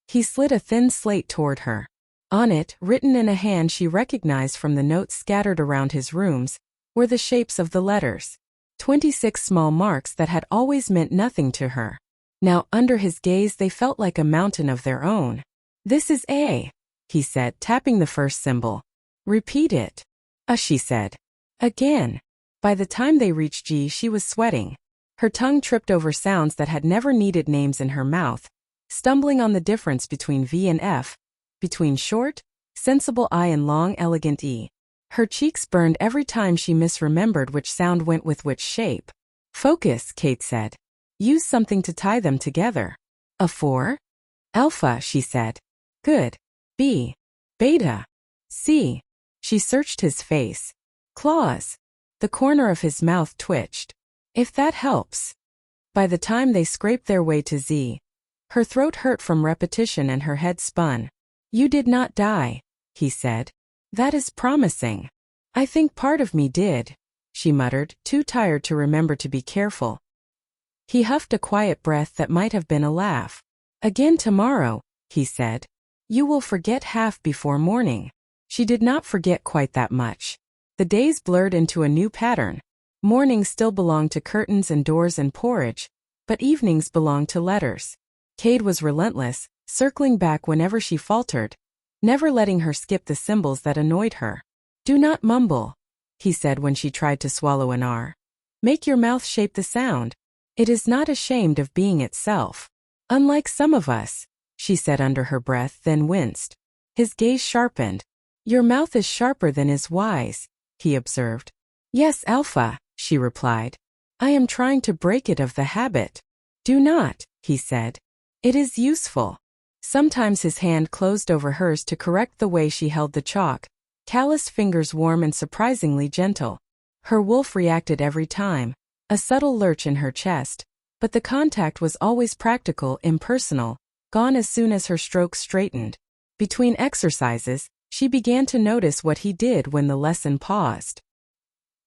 He slid a thin slate toward her. On it, written in a hand she recognized from the notes scattered around his rooms, were the shapes of the letters. 26 small marks that had always meant nothing to her. Now, under his gaze, they felt like a mountain of their own. This is A, he said, tapping the first symbol. Repeat it. She said. Again. By the time they reached G, she was sweating. Her tongue tripped over sounds that had never needed names in her mouth, stumbling on the difference between V and F, between short, sensible I and long, elegant E. Her cheeks burned every time she misremembered which sound went with which shape. Focus, Kate said. Use something to tie them together. A 4? Alpha, she said. Good. B. Beta. C. She searched his face. Claws. The corner of his mouth twitched. If that helps. By the time they scraped their way to Z, her throat hurt from repetition and her head spun. You did not die, he said. That is promising. I think part of me did, she muttered, too tired to remember to be careful. He huffed a quiet breath that might have been a laugh. Again tomorrow, he said. You will forget half before morning. She did not forget quite that much. The days blurred into a new pattern. Mornings still belonged to curtains and doors and porridge, but evenings belonged to letters. Cade was relentless, circling back whenever she faltered, never letting her skip the symbols that annoyed her. Do not mumble, he said when she tried to swallow an R. Make your mouth shape the sound. It is not ashamed of being itself. Unlike some of us, she said under her breath, then winced. His gaze sharpened. Your mouth is sharper than is wise, he observed. Yes, Alpha, she replied. I am trying to break it of the habit. Do not, he said. It is useful. Sometimes his hand closed over hers to correct the way she held the chalk, calloused fingers warm and surprisingly gentle. Her wolf reacted every time, a subtle lurch in her chest, but the contact was always practical, impersonal, gone as soon as her strokes straightened. Between exercises, she began to notice what he did when the lesson paused.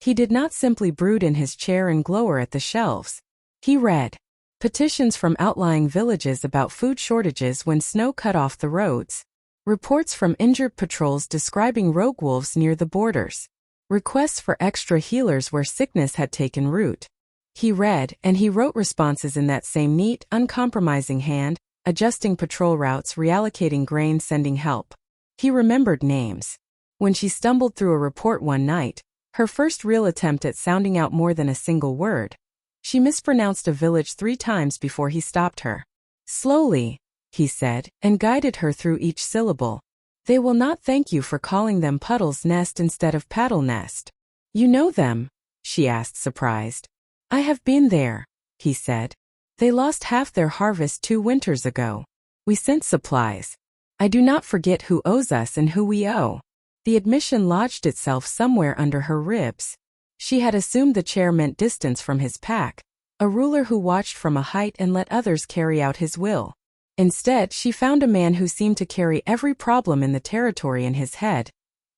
He did not simply brood in his chair and glower at the shelves. He read petitions from outlying villages about food shortages when snow cut off the roads, reports from injured patrols describing rogue wolves near the borders, requests for extra healers where sickness had taken root. He read, and he wrote responses in that same neat, uncompromising hand, adjusting patrol routes, reallocating grain, sending help. He remembered names. When she stumbled through a report one night, her first real attempt at sounding out more than a single word, she mispronounced a village 3 times before he stopped her. Slowly, he said, and guided her through each syllable. They will not thank you for calling them Puddle's Nest instead of Paddle Nest. You know them? She asked, surprised. I have been there, he said. They lost half their harvest 2 winters ago. We sent supplies. I do not forget who owes us and who we owe. The admission lodged itself somewhere under her ribs. She had assumed the chair meant distance from his pack, a ruler who watched from a height and let others carry out his will. Instead, she found a man who seemed to carry every problem in the territory in his head,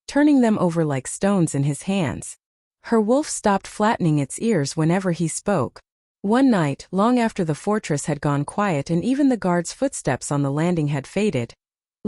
turning them over like stones in his hands. Her wolf stopped flattening its ears whenever he spoke. One night, long after the fortress had gone quiet and even the guard's footsteps on the landing had faded,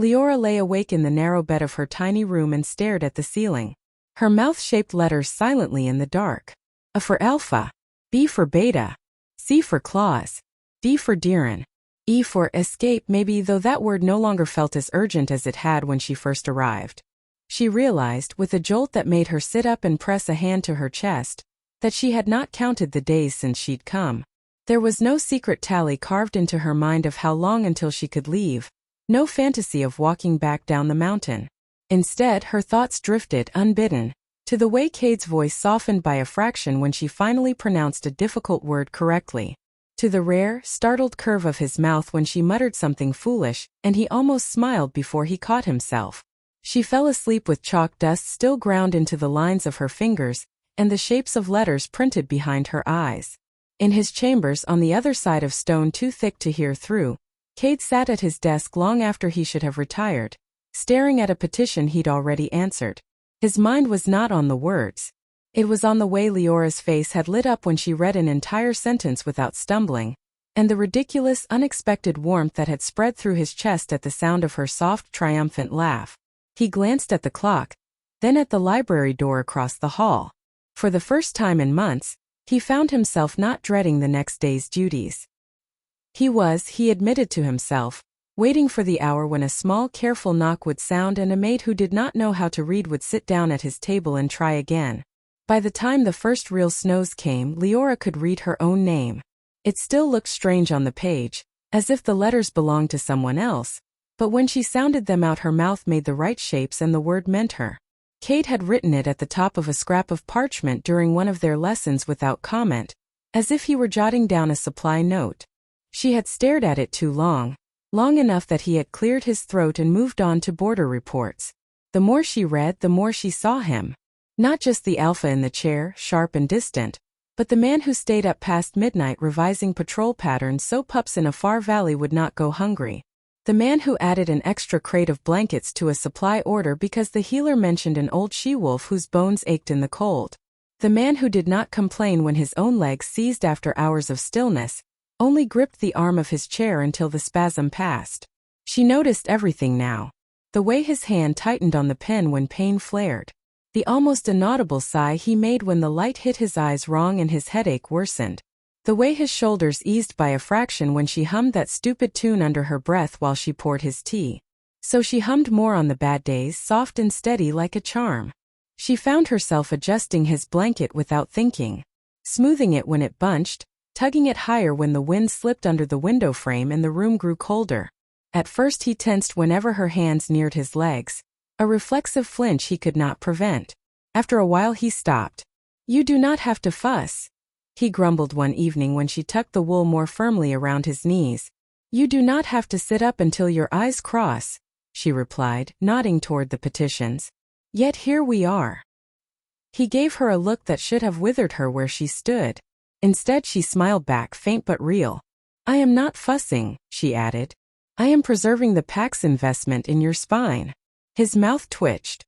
Leora lay awake in the narrow bed of her tiny room and stared at the ceiling. Her mouth shaped letters silently in the dark. A for Alpha, B for Beta, C for Claws, D for Diran, E for escape maybe, though that word no longer felt as urgent as it had when she first arrived. She realized, with a jolt that made her sit up and press a hand to her chest, that she had not counted the days since she'd come. There was no secret tally carved into her mind of how long until she could leave, no fantasy of walking back down the mountain. Instead, her thoughts drifted, unbidden, to the way Cade's voice softened by a fraction when she finally pronounced a difficult word correctly, to the rare, startled curve of his mouth when she muttered something foolish, and he almost smiled before he caught himself. She fell asleep with chalk dust still ground into the lines of her fingers, and the shapes of letters printed behind her eyes. In his chambers on the other side of stone too thick to hear through, Cade sat at his desk long after he should have retired, staring at a petition he'd already answered. His mind was not on the words. It was on the way Leora's face had lit up when she read an entire sentence without stumbling, and the ridiculous, unexpected warmth that had spread through his chest at the sound of her soft, triumphant laugh. He glanced at the clock, then at the library door across the hall. For the first time in months, he found himself not dreading the next day's duties. He admitted to himself, waiting for the hour when a small, careful knock would sound and a maid who did not know how to read would sit down at his table and try again. By the time the first real snows came, Leora could read her own name. It still looked strange on the page, as if the letters belonged to someone else, but when she sounded them out her mouth made the right shapes and the word meant her. Cade had written it at the top of a scrap of parchment during one of their lessons without comment, as if he were jotting down a supply note. She had stared at it too long, long enough that he had cleared his throat and moved on to border reports. The more she read, the more she saw him. Not just the alpha in the chair, sharp and distant, but the man who stayed up past midnight revising patrol patterns so pups in a far valley would not go hungry. The man who added an extra crate of blankets to a supply order because the healer mentioned an old she-wolf whose bones ached in the cold. The man who did not complain when his own legs seized after hours of stillness, only gripped the arm of his chair until the spasm passed. She noticed everything now. The way his hand tightened on the pen when pain flared. The almost inaudible sigh he made when the light hit his eyes wrong and his headache worsened. The way his shoulders eased by a fraction when she hummed that stupid tune under her breath while she poured his tea. So she hummed more on the bad days, soft and steady like a charm. She found herself adjusting his blanket without thinking, smoothing it when it bunched, tugging it higher when the wind slipped under the window frame and the room grew colder. At first he tensed whenever her hands neared his legs, a reflexive flinch he could not prevent. After a while he stopped. "You do not have to fuss," he grumbled one evening when she tucked the wool more firmly around his knees. "You do not have to sit up until your eyes cross," she replied, nodding toward the petitions. "Yet here we are." He gave her a look that should have withered her where she stood. Instead she smiled back, faint but real. "I am not fussing," she added. "I am preserving the Pax investment in your spine." His mouth twitched.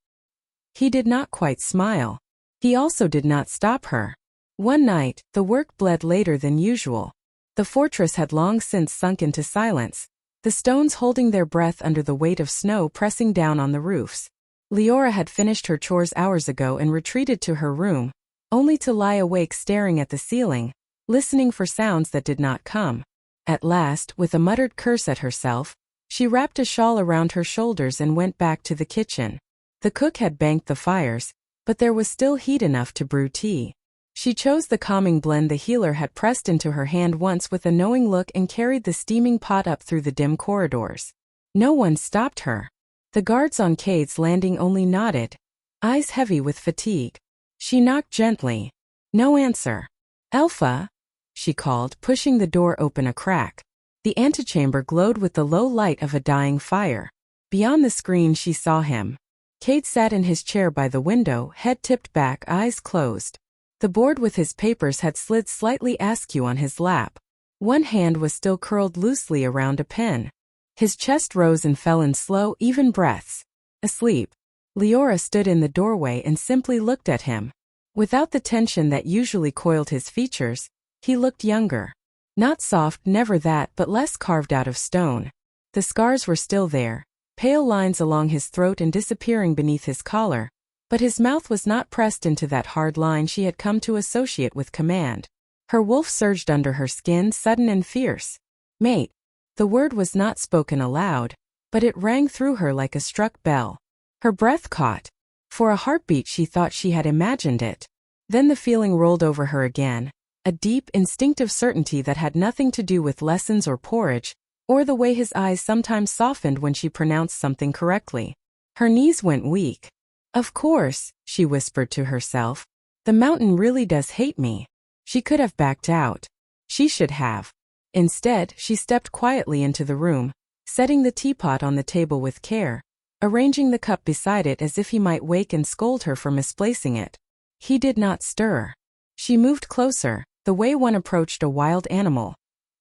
He did not quite smile. He also did not stop her. One night, the work bled later than usual. The fortress had long since sunk into silence, the stones holding their breath under the weight of snow pressing down on the roofs. Leora had finished her chores hours ago and retreated to her room, only to lie awake staring at the ceiling, listening for sounds that did not come. At last, with a muttered curse at herself, she wrapped a shawl around her shoulders and went back to the kitchen. The cook had banked the fires, but there was still heat enough to brew tea. She chose the calming blend the healer had pressed into her hand once with a knowing look and carried the steaming pot up through the dim corridors. No one stopped her. The guards on Cade's landing only nodded, eyes heavy with fatigue. She knocked gently. No answer. "Alpha," she called, pushing the door open a crack. The antechamber glowed with the low light of a dying fire. Beyond the screen she saw him. Cade sat in his chair by the window, head tipped back, eyes closed. The board with his papers had slid slightly askew on his lap. One hand was still curled loosely around a pen. His chest rose and fell in slow, even breaths. Asleep. Leora stood in the doorway and simply looked at him. Without the tension that usually coiled his features, he looked younger. Not soft, never that, but less carved out of stone. The scars were still there, pale lines along his throat and disappearing beneath his collar, but his mouth was not pressed into that hard line she had come to associate with command. Her wolf surged under her skin, sudden and fierce. "Mate." The word was not spoken aloud, but it rang through her like a struck bell. Her breath caught. For a heartbeat she thought she had imagined it. Then the feeling rolled over her again, a deep, instinctive certainty that had nothing to do with lessons or porridge, or the way his eyes sometimes softened when she pronounced something correctly. Her knees went weak. "Of course," she whispered to herself. "The mountain really does hate me." She could have backed out. She should have. Instead, she stepped quietly into the room, setting the teapot on the table with care, arranging the cup beside it as if he might wake and scold her for misplacing it. He did not stir. She moved closer, the way one approached a wild animal.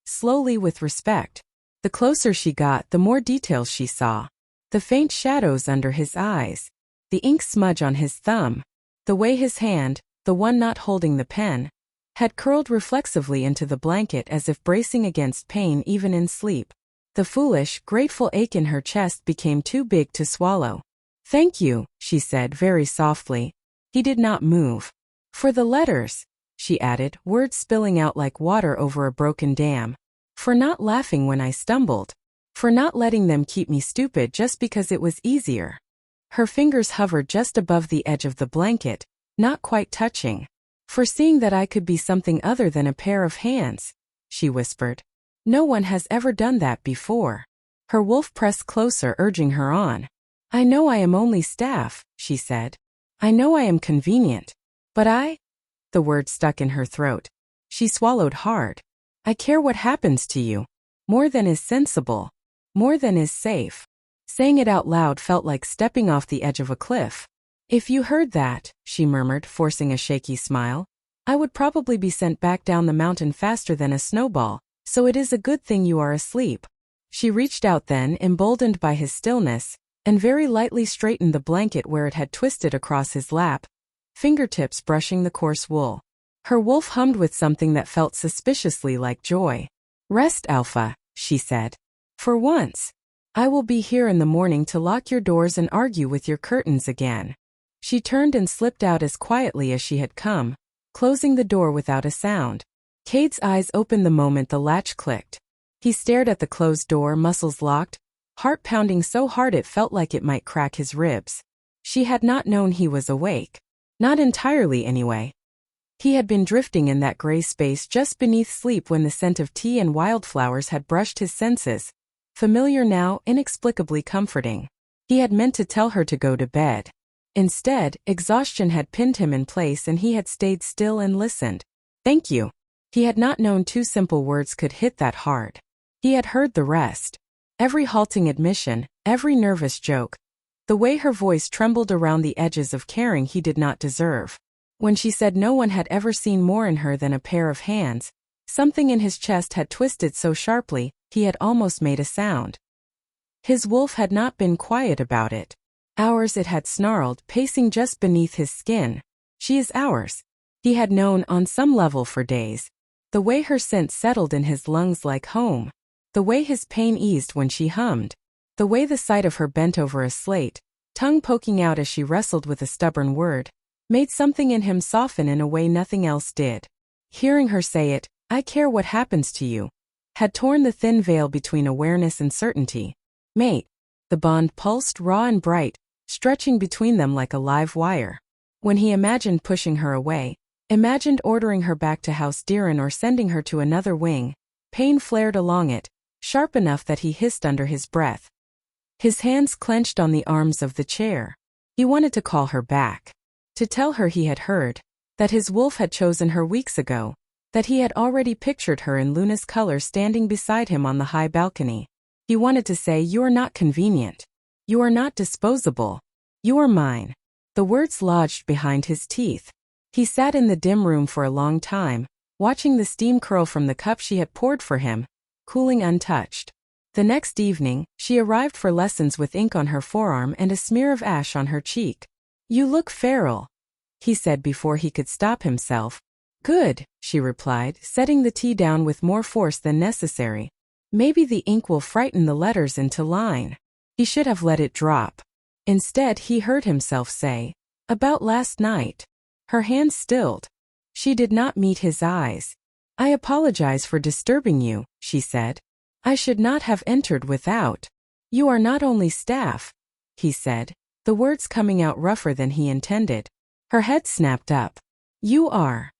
Slowly, with respect. The closer she got, the more details she saw. The faint shadows under his eyes. The ink smudge on his thumb. The way his hand, the one not holding the pen, had curled reflexively into the blanket as if bracing against pain even in sleep. The foolish, grateful ache in her chest became too big to swallow. "Thank you," she said very softly. He did not move. "For the letters," she added, words spilling out like water over a broken dam. "For not laughing when I stumbled. For not letting them keep me stupid just because it was easier." Her fingers hovered just above the edge of the blanket, not quite touching. "For seeing that I could be something other than a pair of hands," she whispered. "No one has ever done that before." Her wolf pressed closer, urging her on. "I know I am only staff," she said. "I know I am convenient. But the word stuck in her throat. She swallowed hard. I care what happens to you. More than is sensible. More than is safe. Saying it out loud felt like stepping off the edge of a cliff. If you heard that, she murmured, forcing a shaky smile, I would probably be sent back down the mountain faster than a snowball, so it is a good thing you are asleep. She reached out then, emboldened by his stillness, and very lightly straightened the blanket where it had twisted across his lap, fingertips brushing the coarse wool. Her wolf hummed with something that felt suspiciously like joy. Rest, Alpha, she said. For once. I will be here in the morning to lock your doors and argue with your curtains again. She turned and slipped out as quietly as she had come, closing the door without a sound. Cade's eyes opened the moment the latch clicked. He stared at the closed door, muscles locked, heart pounding so hard it felt like it might crack his ribs. She had not known he was awake. Not entirely, anyway. He had been drifting in that gray space just beneath sleep when the scent of tea and wildflowers had brushed his senses. Familiar now, inexplicably comforting. He had meant to tell her to go to bed. Instead, exhaustion had pinned him in place and he had stayed still and listened. Thank you. He had not known two simple words could hit that hard. He had heard the rest. Every halting admission, every nervous joke. The way her voice trembled around the edges of caring he did not deserve. When she said no one had ever seen more in her than a pair of hands, something in his chest had twisted so sharply, he had almost made a sound. His wolf had not been quiet about it. Hours it had snarled, pacing just beneath his skin. She is ours. He had known on some level for days. The way her scent settled in his lungs like home. The way his pain eased when she hummed. The way the sight of her bent over a slate, tongue poking out as she wrestled with a stubborn word, made something in him soften in a way nothing else did. Hearing her say it, I care what happens to you, had torn the thin veil between awareness and certainty. Mate. The bond pulsed raw and bright, stretching between them like a live wire. When he imagined pushing her away, imagined ordering her back to House Deeren or sending her to another wing, pain flared along it, sharp enough that he hissed under his breath. His hands clenched on the arms of the chair. He wanted to call her back. To tell her he had heard, that his wolf had chosen her weeks ago, that he had already pictured her in Luna's color standing beside him on the high balcony. He wanted to say, you are not convenient. You are not disposable. You are mine. The words lodged behind his teeth. He sat in the dim room for a long time, watching the steam curl from the cup she had poured for him, cooling untouched. The next evening, she arrived for lessons with ink on her forearm and a smear of ash on her cheek. You look feral, he said before he could stop himself. Good, she replied, setting the tea down with more force than necessary. Maybe the ink will frighten the letters into line. He should have let it drop. Instead, he heard himself say, about last night. Her hands stilled. She did not meet his eyes. I apologize for disturbing you, she said. I should not have entered without. You are not only staff, he said, the words coming out rougher than he intended. Her head snapped up. You are.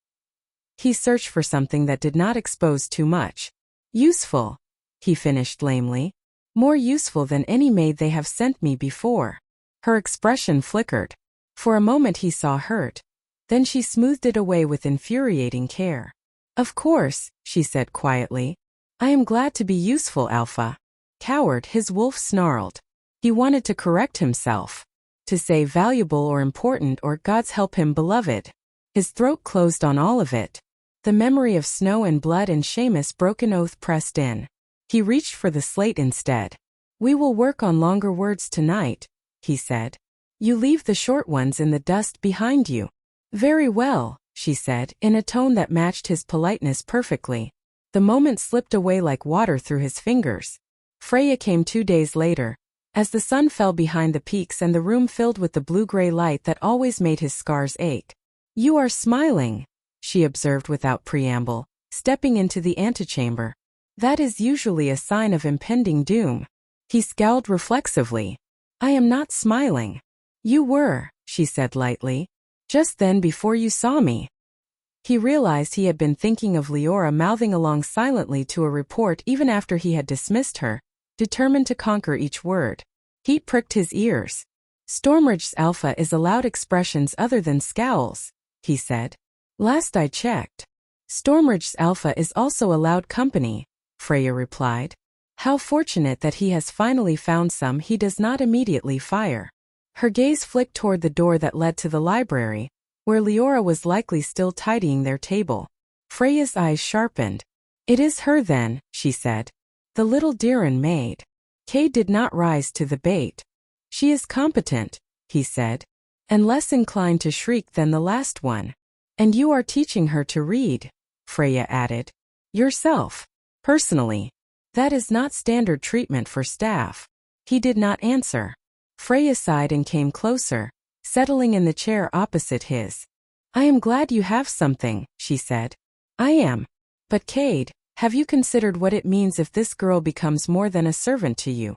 He searched for something that did not expose too much. Useful, he finished lamely. More useful than any maid they have sent me before. Her expression flickered. For a moment he saw hurt. Then she smoothed it away with infuriating care. Of course, she said quietly. I am glad to be useful, Alpha. Coward, his wolf snarled. He wanted to correct himself. To say valuable or important or God's help him beloved. His throat closed on all of it. The memory of snow and blood and Seamus' broken oath pressed in. He reached for the slate instead. We will work on longer words tonight, he said. You leave the short ones in the dust behind you. Very well, she said, in a tone that matched his politeness perfectly. The moment slipped away like water through his fingers. Freya came 2 days later, as the sun fell behind the peaks and the room filled with the blue-gray light that always made his scars ache. You are smiling, she observed without preamble, stepping into the antechamber. That is usually a sign of impending doom. He scowled reflexively. I am not smiling. You were, she said lightly. Just then before you saw me. He realized he had been thinking of Leora mouthing along silently to a report even after he had dismissed her, determined to conquer each word. Heat pricked his ears. Stormridge's Alpha is allowed expressions other than scowls, he said. Last I checked. Stormridge's alpha is also allowed company, Freya replied. How fortunate that he has finally found some he does not immediately fire. Her gaze flicked toward the door that led to the library, where Leora was likely still tidying their table. Freya's eyes sharpened. It is her then, she said. The little Diran maid. Cade did not rise to the bait. She is competent, he said, and less inclined to shriek than the last one. And you are teaching her to read, Freya added. Yourself. Personally. That is not standard treatment for staff. He did not answer. Freya sighed and came closer, settling in the chair opposite his. I am glad you have something, she said. I am. But Cade, have you considered what it means if this girl becomes more than a servant to you?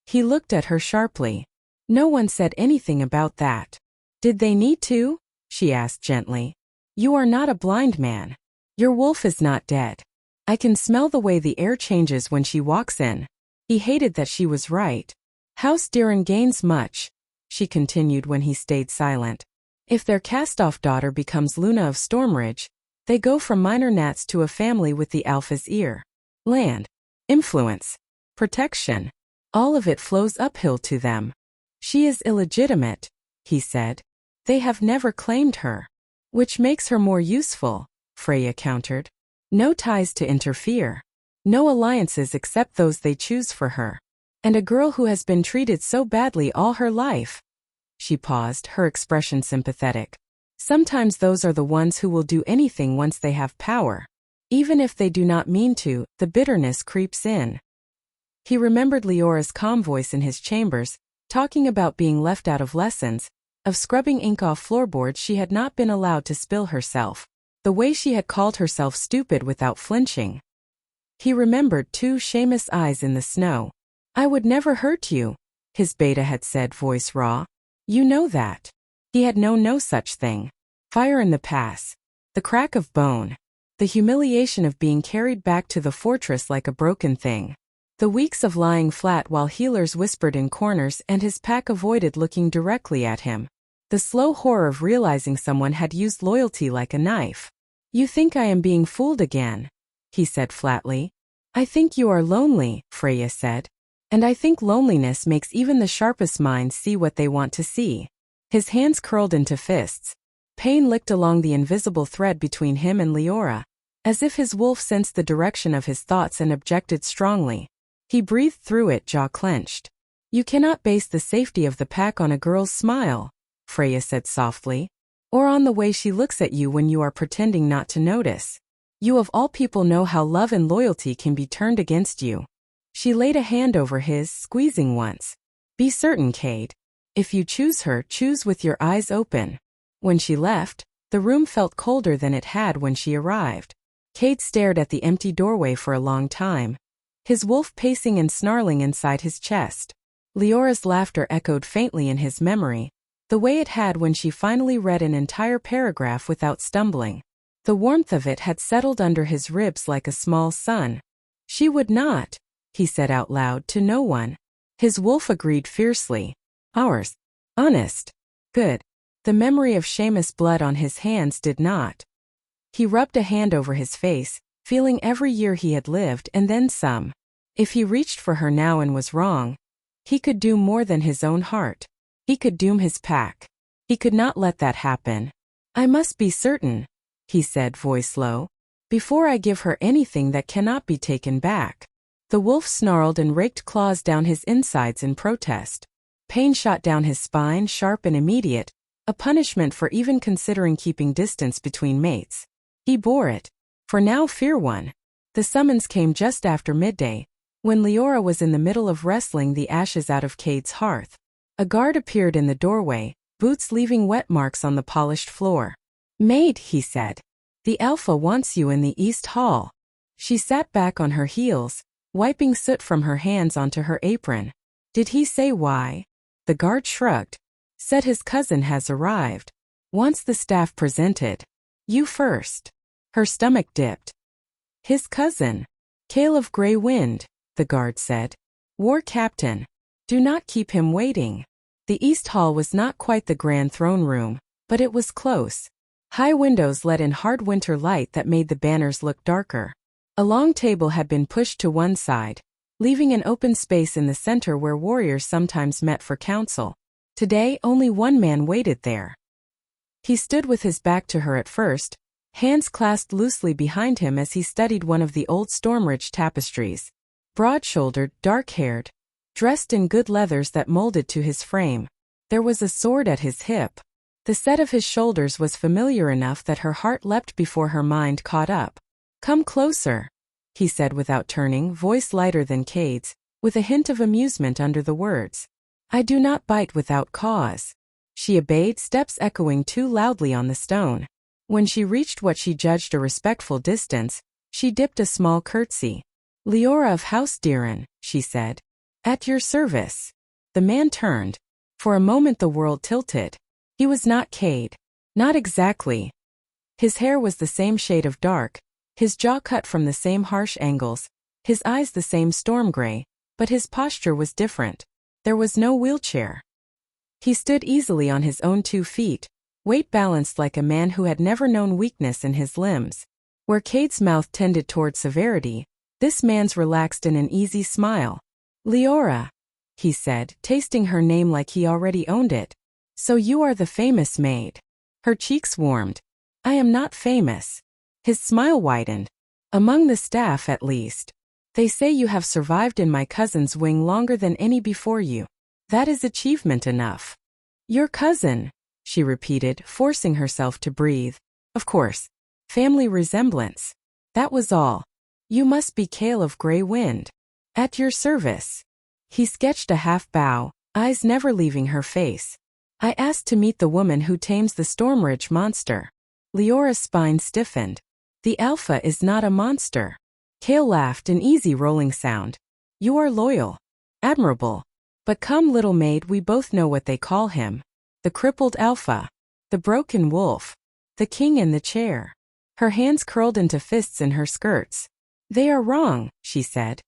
He looked at her sharply. No one said anything about that. Did they need to? She asked gently. You are not a blind man. Your wolf is not dead. I can smell the way the air changes when she walks in. He hated that she was right. House Diran gains much, she continued when he stayed silent. If their cast-off daughter becomes Luna of Stormridge, they go from minor gnats to a family with the alpha's ear. Land, influence, protection, all of it flows uphill to them. She is illegitimate, he said. They have never claimed her. Which makes her more useful, Freya countered. No ties to interfere. No alliances except those they choose for her. And a girl who has been treated so badly all her life. She paused, her expression sympathetic. Sometimes those are the ones who will do anything once they have power. Even if they do not mean to, the bitterness creeps in. He remembered Leora's calm voice in his chambers, talking about being left out of lessons, of scrubbing ink off floorboards she had not been allowed to spill herself, the way she had called herself stupid without flinching. He remembered two Seamus eyes in the snow. I would never hurt you, his beta had said, voice raw. You know that. He had known no such thing. Fire in the pass. The crack of bone. The humiliation of being carried back to the fortress like a broken thing. The weeks of lying flat while healers whispered in corners and his pack avoided looking directly at him. The slow horror of realizing someone had used loyalty like a knife. You think I am being fooled again, he said flatly. I think you are lonely, Freya said. And I think loneliness makes even the sharpest minds see what they want to see. His hands curled into fists. Pain licked along the invisible thread between him and Leora, as if his wolf sensed the direction of his thoughts and objected strongly. He breathed through it, jaw clenched. You cannot base the safety of the pack on a girl's smile, Freya said softly, or on the way she looks at you when you are pretending not to notice. You of all people know how love and loyalty can be turned against you. She laid a hand over his, squeezing once. Be certain, Cade. If you choose her, choose with your eyes open. When she left, the room felt colder than it had when she arrived. Cade stared at the empty doorway for a long time, his wolf pacing and snarling inside his chest. Leora's laughter echoed faintly in his memory, the way it had when she finally read an entire paragraph without stumbling. The warmth of it had settled under his ribs like a small sun. She would not, he said out loud to no one. His wolf agreed fiercely. Ours. Honest. Good. The memory of Seamus' blood on his hands did not. He rubbed a hand over his face, feeling every year he had lived and then some. If he reached for her now and was wrong, he could do more than his own heart. He could doom his pack. He could not let that happen. I must be certain, he said, voice low, before I give her anything that cannot be taken back. The wolf snarled and raked claws down his insides in protest. Pain shot down his spine, sharp and immediate, a punishment for even considering keeping distance between mates. He bore it. For now fear won. The summons came just after midday, when Leora was in the middle of wrestling the ashes out of Cade's hearth. A guard appeared in the doorway, boots leaving wet marks on the polished floor. Maid, he said. The Alpha wants you in the East Hall. She sat back on her heels, wiping soot from her hands onto her apron. Did he say why? The guard shrugged. Said his cousin has arrived. Wants the staff presented. You first. Her stomach dipped. His cousin. Cale of Grey Wind, the guard said. War captain. Do not keep him waiting. The East Hall was not quite the grand throne room, but it was close. High windows let in hard winter light that made the banners look darker. A long table had been pushed to one side, leaving an open space in the center where warriors sometimes met for counsel. Today, only one man waited there. He stood with his back to her at first, hands clasped loosely behind him as he studied one of the old Stormridge tapestries. Broad-shouldered, dark-haired, dressed in good leathers that molded to his frame. There was a sword at his hip. The set of his shoulders was familiar enough that her heart leapt before her mind caught up. "Come closer," he said without turning, voice lighter than Cade's, with a hint of amusement under the words. "I do not bite without cause." She obeyed, steps echoing too loudly on the stone. When she reached what she judged a respectful distance, she dipped a small curtsy. "Leora of House Deeren," she said. "At your service." The man turned. For a moment the world tilted. He was not Cade. Not exactly. His hair was the same shade of dark, his jaw cut from the same harsh angles, his eyes the same storm gray, but his posture was different. There was no wheelchair. He stood easily on his own 2 feet, weight balanced like a man who had never known weakness in his limbs. Where Cade's mouth tended toward severity, this man's relaxed in an easy smile. "Leora," he said, tasting her name like he already owned it. "So you are the famous maid." Her cheeks warmed. "I am not famous." His smile widened. "Among the staff, at least. They say you have survived in my cousin's wing longer than any before you. That is achievement enough." "Your cousin," she repeated, forcing herself to breathe. "Of course. Family resemblance. That was all. You must be Cale of Grey Wind." "At your service." He sketched a half bow, eyes never leaving her face. "I asked to meet the woman who tames the Stormridge monster." Leora's spine stiffened. "The Alpha is not a monster." Cale laughed, an easy rolling sound. "You are loyal. Admirable. But come, little maid, we both know what they call him. The crippled Alpha. The broken wolf. The king in the chair." Her hands curled into fists in her skirts. "They are wrong," she said.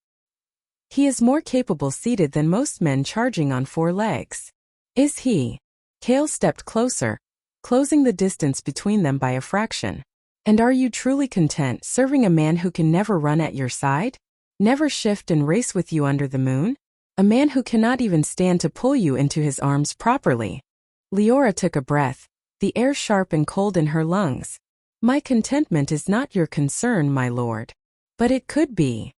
"He is more capable seated than most men charging on 4 legs." "Is he?" Cale stepped closer, closing the distance between them by a fraction. "And are you truly content serving a man who can never run at your side? Never shift and race with you under the moon? A man who cannot even stand to pull you into his arms properly?" Leora took a breath, the air sharp and cold in her lungs. "My contentment is not your concern, my lord. But it could be."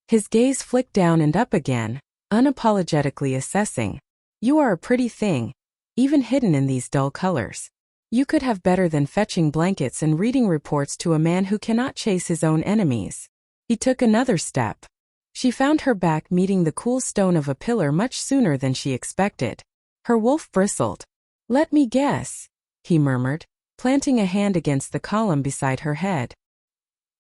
His gaze flicked down and up again, unapologetically assessing. "You are a pretty thing, even hidden in these dull colors. You could have better than fetching blankets and reading reports to a man who cannot chase his own enemies." He took another step. She found her back meeting the cool stone of a pillar much sooner than she expected. Her wolf bristled. "Let me guess," he murmured, planting a hand against the column beside her head.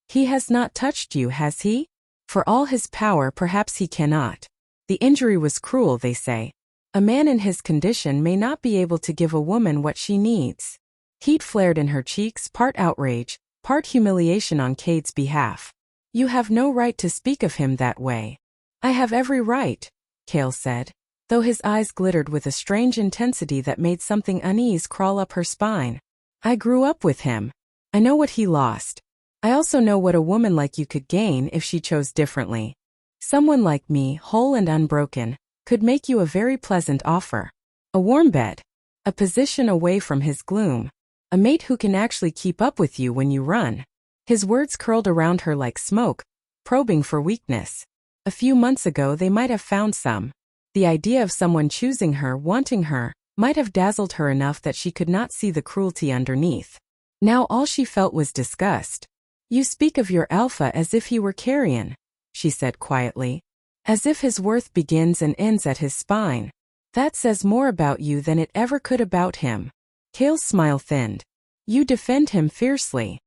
"He has not touched you, has he? For all his power, perhaps he cannot. The injury was cruel, they say. A man in his condition may not be able to give a woman what she needs." Heat flared in her cheeks, part outrage, part humiliation on Cade's behalf. "You have no right to speak of him that way." "I have every right," Cale said, though his eyes glittered with a strange intensity that made something unease crawl up her spine. "I grew up with him. I know what he lost. I also know what a woman like you could gain if she chose differently. Someone like me, whole and unbroken, could make you a very pleasant offer. A warm bed. A position away from his gloom. A mate who can actually keep up with you when you run." His words curled around her like smoke, probing for weakness. A few months ago they might have found some. The idea of someone choosing her, wanting her, might have dazzled her enough that she could not see the cruelty underneath. Now all she felt was disgust. "You speak of your Alpha as if he were carrion," she said quietly. "As if his worth begins and ends at his spine. That says more about you than it ever could about him." Cale's smile thinned. "You defend him fiercely."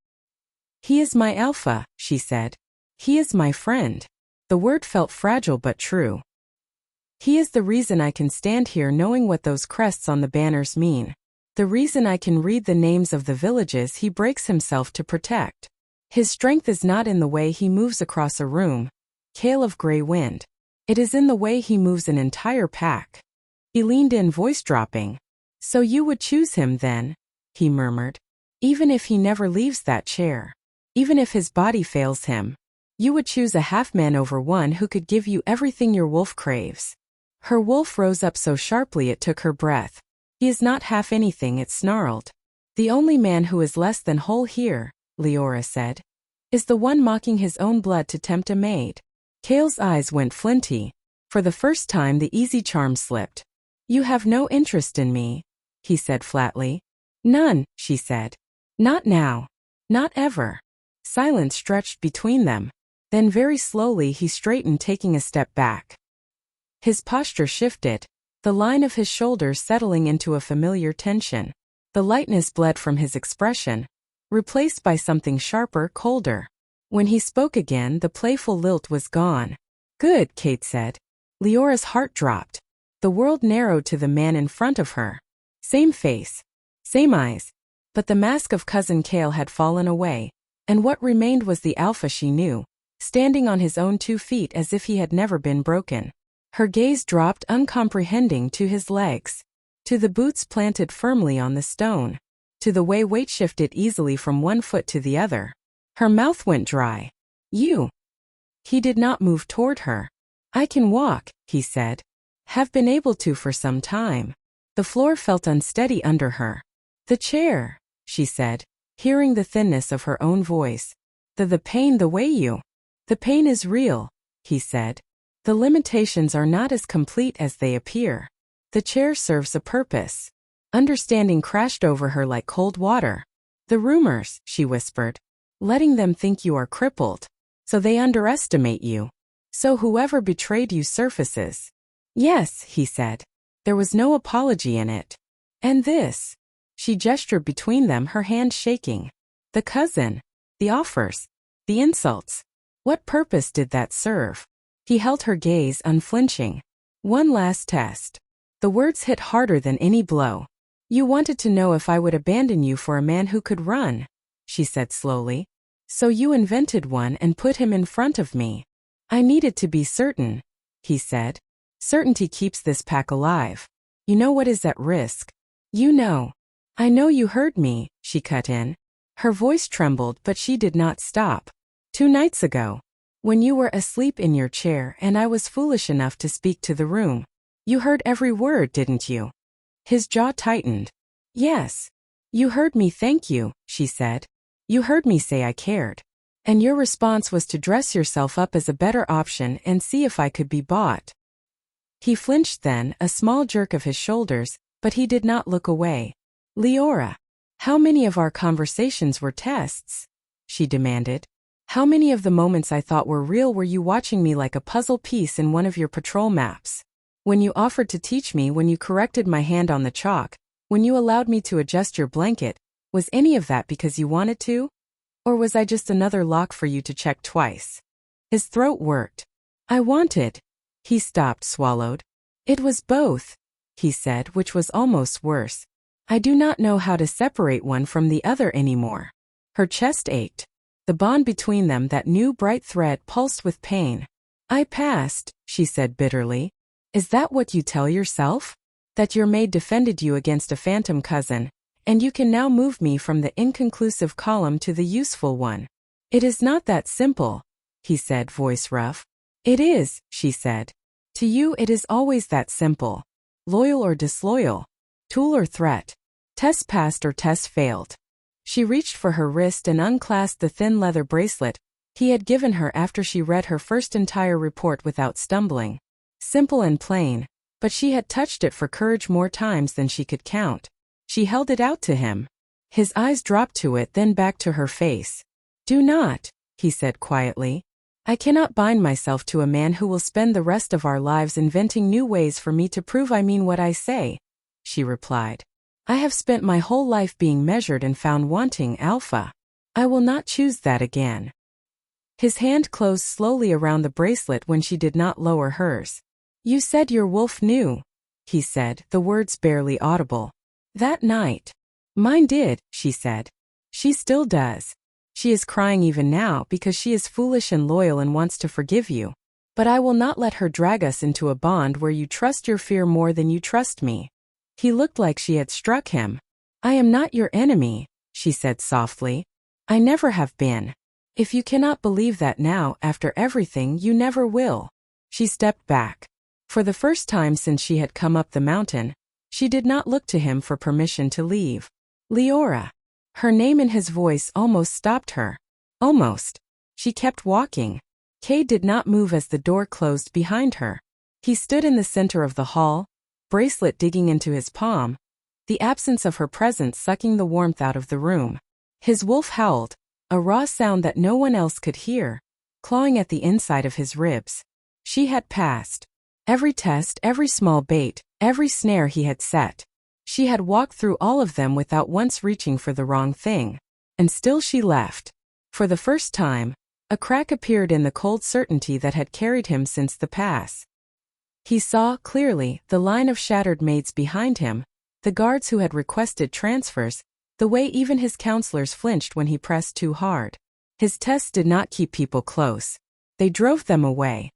"He is my Alpha," she said. "He is my friend." The word felt fragile but true. "He is the reason I can stand here knowing what those crests on the banners mean. The reason I can read the names of the villages he breaks himself to protect. His strength is not in the way he moves across a room, Cale of Grey Wind. It is in the way he moves an entire pack." He leaned in, voice dropping. "So you would choose him then?" he murmured. Even if he never leaves that chair. Even if his body fails him. You would choose a half-man over one who could give you everything your wolf craves. Her wolf rose up so sharply it took her breath. He is not half anything, it snarled. The only man who is less than whole here, Leora said, is the one mocking his own blood to tempt a maid. Kale's eyes went flinty. For the first time the easy charm slipped. You have no interest in me, he said flatly. None, she said. Not now. Not ever. Silence stretched between them. Then very slowly he straightened, taking a step back. His posture shifted, the line of his shoulders settling into a familiar tension. The lightness bled from his expression, replaced by something sharper, colder. When he spoke again, the playful lilt was gone. Good, Kate said. Leora's heart dropped. The world narrowed to the man in front of her. Same face. Same eyes. But the mask of Cousin Kale had fallen away, and what remained was the alpha she knew, standing on his own 2 feet as if he had never been broken. Her gaze dropped uncomprehending to his legs, to the boots planted firmly on the stone, to the way weight shifted easily from one foot to the other. Her mouth went dry. You. He did not move toward her. I can walk, he said. Have been able to for some time. The floor felt unsteady under her. The chair, she said, hearing the thinness of her own voice. The pain, the way you. The pain is real, he said. The limitations are not as complete as they appear. The chair serves a purpose. Understanding crashed over her like cold water. The rumors, she whispered. Letting them think you are crippled. So they underestimate you. So whoever betrayed you surfaces. Yes, he said. There was no apology in it. And this. She gestured between them, her hand shaking. The cousin. The offers. The insults. What purpose did that serve? He held her gaze unflinching. One last test. The words hit harder than any blow. You wanted to know if I would abandon you for a man who could run, she said slowly. So you invented one and put him in front of me. I needed to be certain, he said. Certainty keeps this pack alive. You know what is at risk. You know. I know you heard me, she cut in. Her voice trembled, but she did not stop. 2 nights ago. When you were asleep in your chair and I was foolish enough to speak to the room. You heard every word, didn't you? His jaw tightened. Yes. You heard me, thank you, she said. You heard me say I cared. And your response was to dress yourself up as a better option and see if I could be bought. He flinched then, a small jerk of his shoulders, but he did not look away. Leora, how many of our conversations were tests? She demanded. How many of the moments I thought were real were you watching me like a puzzle piece in one of your patrol maps? When you offered to teach me, when you corrected my hand on the chalk, when you allowed me to adjust your blanket, was any of that because you wanted to? Or was I just another lock for you to check twice? His throat worked. I wanted. He stopped, swallowed. It was both, he said, which was almost worse. I do not know how to separate one from the other anymore. Her chest ached. The bond between them, that new bright thread, pulsed with pain. I passed, she said bitterly. Is that what you tell yourself? That your maid defended you against a phantom cousin, and you can now move me from the inconclusive column to the useful one? It is not that simple, he said, voice rough. It is, she said. To you it is always that simple. Loyal or disloyal. Tool or threat. Test passed or test failed. She reached for her wrist and unclasped the thin leather bracelet he had given her after she read her first entire report without stumbling. Simple and plain, but she had touched it for courage more times than she could count. She held it out to him. His eyes dropped to it, then back to her face. Do not, he said quietly. I cannot bind myself to a man who will spend the rest of our lives inventing new ways for me to prove I mean what I say, she replied. I have spent my whole life being measured and found wanting alpha. I will not choose that again. His hand closed slowly around the bracelet when she did not lower hers. You said your wolf knew, he said, the words barely audible. That night. Mine did, she said. She still does. She is crying even now because she is foolish and loyal and wants to forgive you. But I will not let her drag us into a bond where you trust your fear more than you trust me. He looked like she had struck him. I am not your enemy, she said softly. I never have been. If you cannot believe that now, after everything, you never will. She stepped back. For the first time since she had come up the mountain, she did not look to him for permission to leave. Leora. Her name in his voice almost stopped her. Almost. She kept walking. Kay did not move as the door closed behind her. He stood in the center of the hall, bracelet digging into his palm, the absence of her presence sucking the warmth out of the room. His wolf howled, a raw sound that no one else could hear, clawing at the inside of his ribs. She had passed every test, every small bait, every snare he had set. She had walked through all of them without once reaching for the wrong thing. And still she left. For the first time, a crack appeared in the cold certainty that had carried him since the pass. He saw, clearly, the line of shattered maids behind him, the guards who had requested transfers, the way even his counselors flinched when he pressed too hard. His tests did not keep people close. They drove them away.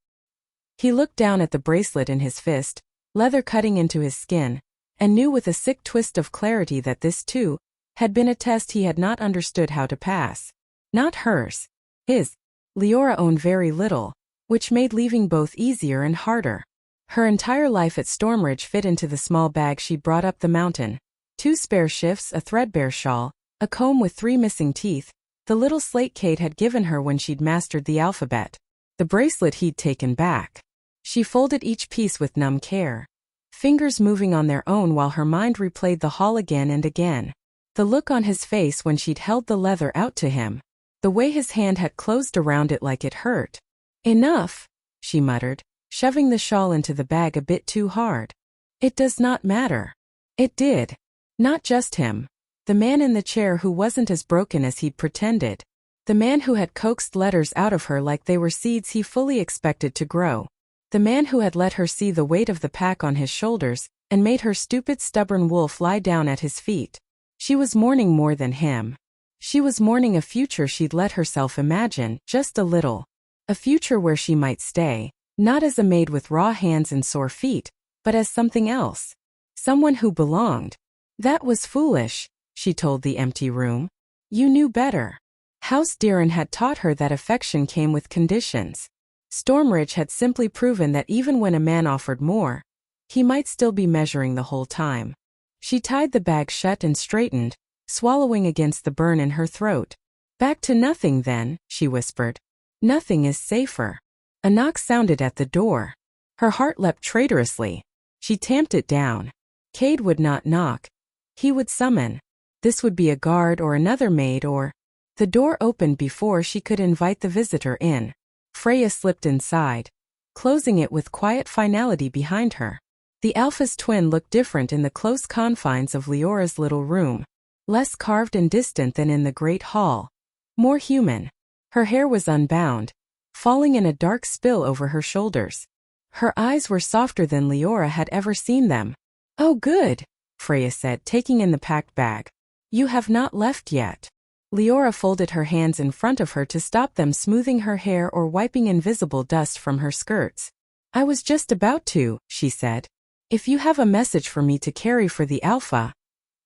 He looked down at the bracelet in his fist, leather cutting into his skin, and knew with a sick twist of clarity that this, too, had been a test he had not understood how to pass. Not hers. His. Leora owned very little, which made leaving both easier and harder. Her entire life at Stormridge fit into the small bag she brought up the mountain. 2 spare shifts, a threadbare shawl, a comb with 3 missing teeth, the little slate Kate had given her when she'd mastered the alphabet. The bracelet he'd taken back. She folded each piece with numb care, fingers moving on their own while her mind replayed the hall again and again. The look on his face when she'd held the leather out to him. The way his hand had closed around it like it hurt. Enough, she muttered, shoving the shawl into the bag a bit too hard. It does not matter. It did. Not just him. The man in the chair who wasn't as broken as he'd pretended. The man who had coaxed letters out of her like they were seeds he fully expected to grow. The man who had let her see the weight of the pack on his shoulders, and made her stupid stubborn wolf lie down at his feet. She was mourning more than him. She was mourning a future she'd let herself imagine, just a little. A future where she might stay, not as a maid with raw hands and sore feet, but as something else. Someone who belonged. That was foolish, she told the empty room. You knew better. House Deeren had taught her that affection came with conditions. Stormridge had simply proven that even when a man offered more, he might still be measuring the whole time. She tied the bag shut and straightened, swallowing against the burn in her throat. Back to nothing then, she whispered. Nothing is safer. A knock sounded at the door. Her heart leapt traitorously. She tamped it down. Cade would not knock. He would summon. This would be a guard or another maid or... The door opened before she could invite the visitor in. Freya slipped inside, closing it with quiet finality behind her. The Alpha's twin looked different in the close confines of Leora's little room. Less carved and distant than in the great hall. More human. Her hair was unbound, falling in a dark spill over her shoulders. Her eyes were softer than Leora had ever seen them. Oh good, Freya said, taking in the packed bag. You have not left yet. Leora folded her hands in front of her to stop them smoothing her hair or wiping invisible dust from her skirts. I was just about to, she said. If you have a message for me to carry for the Alpha.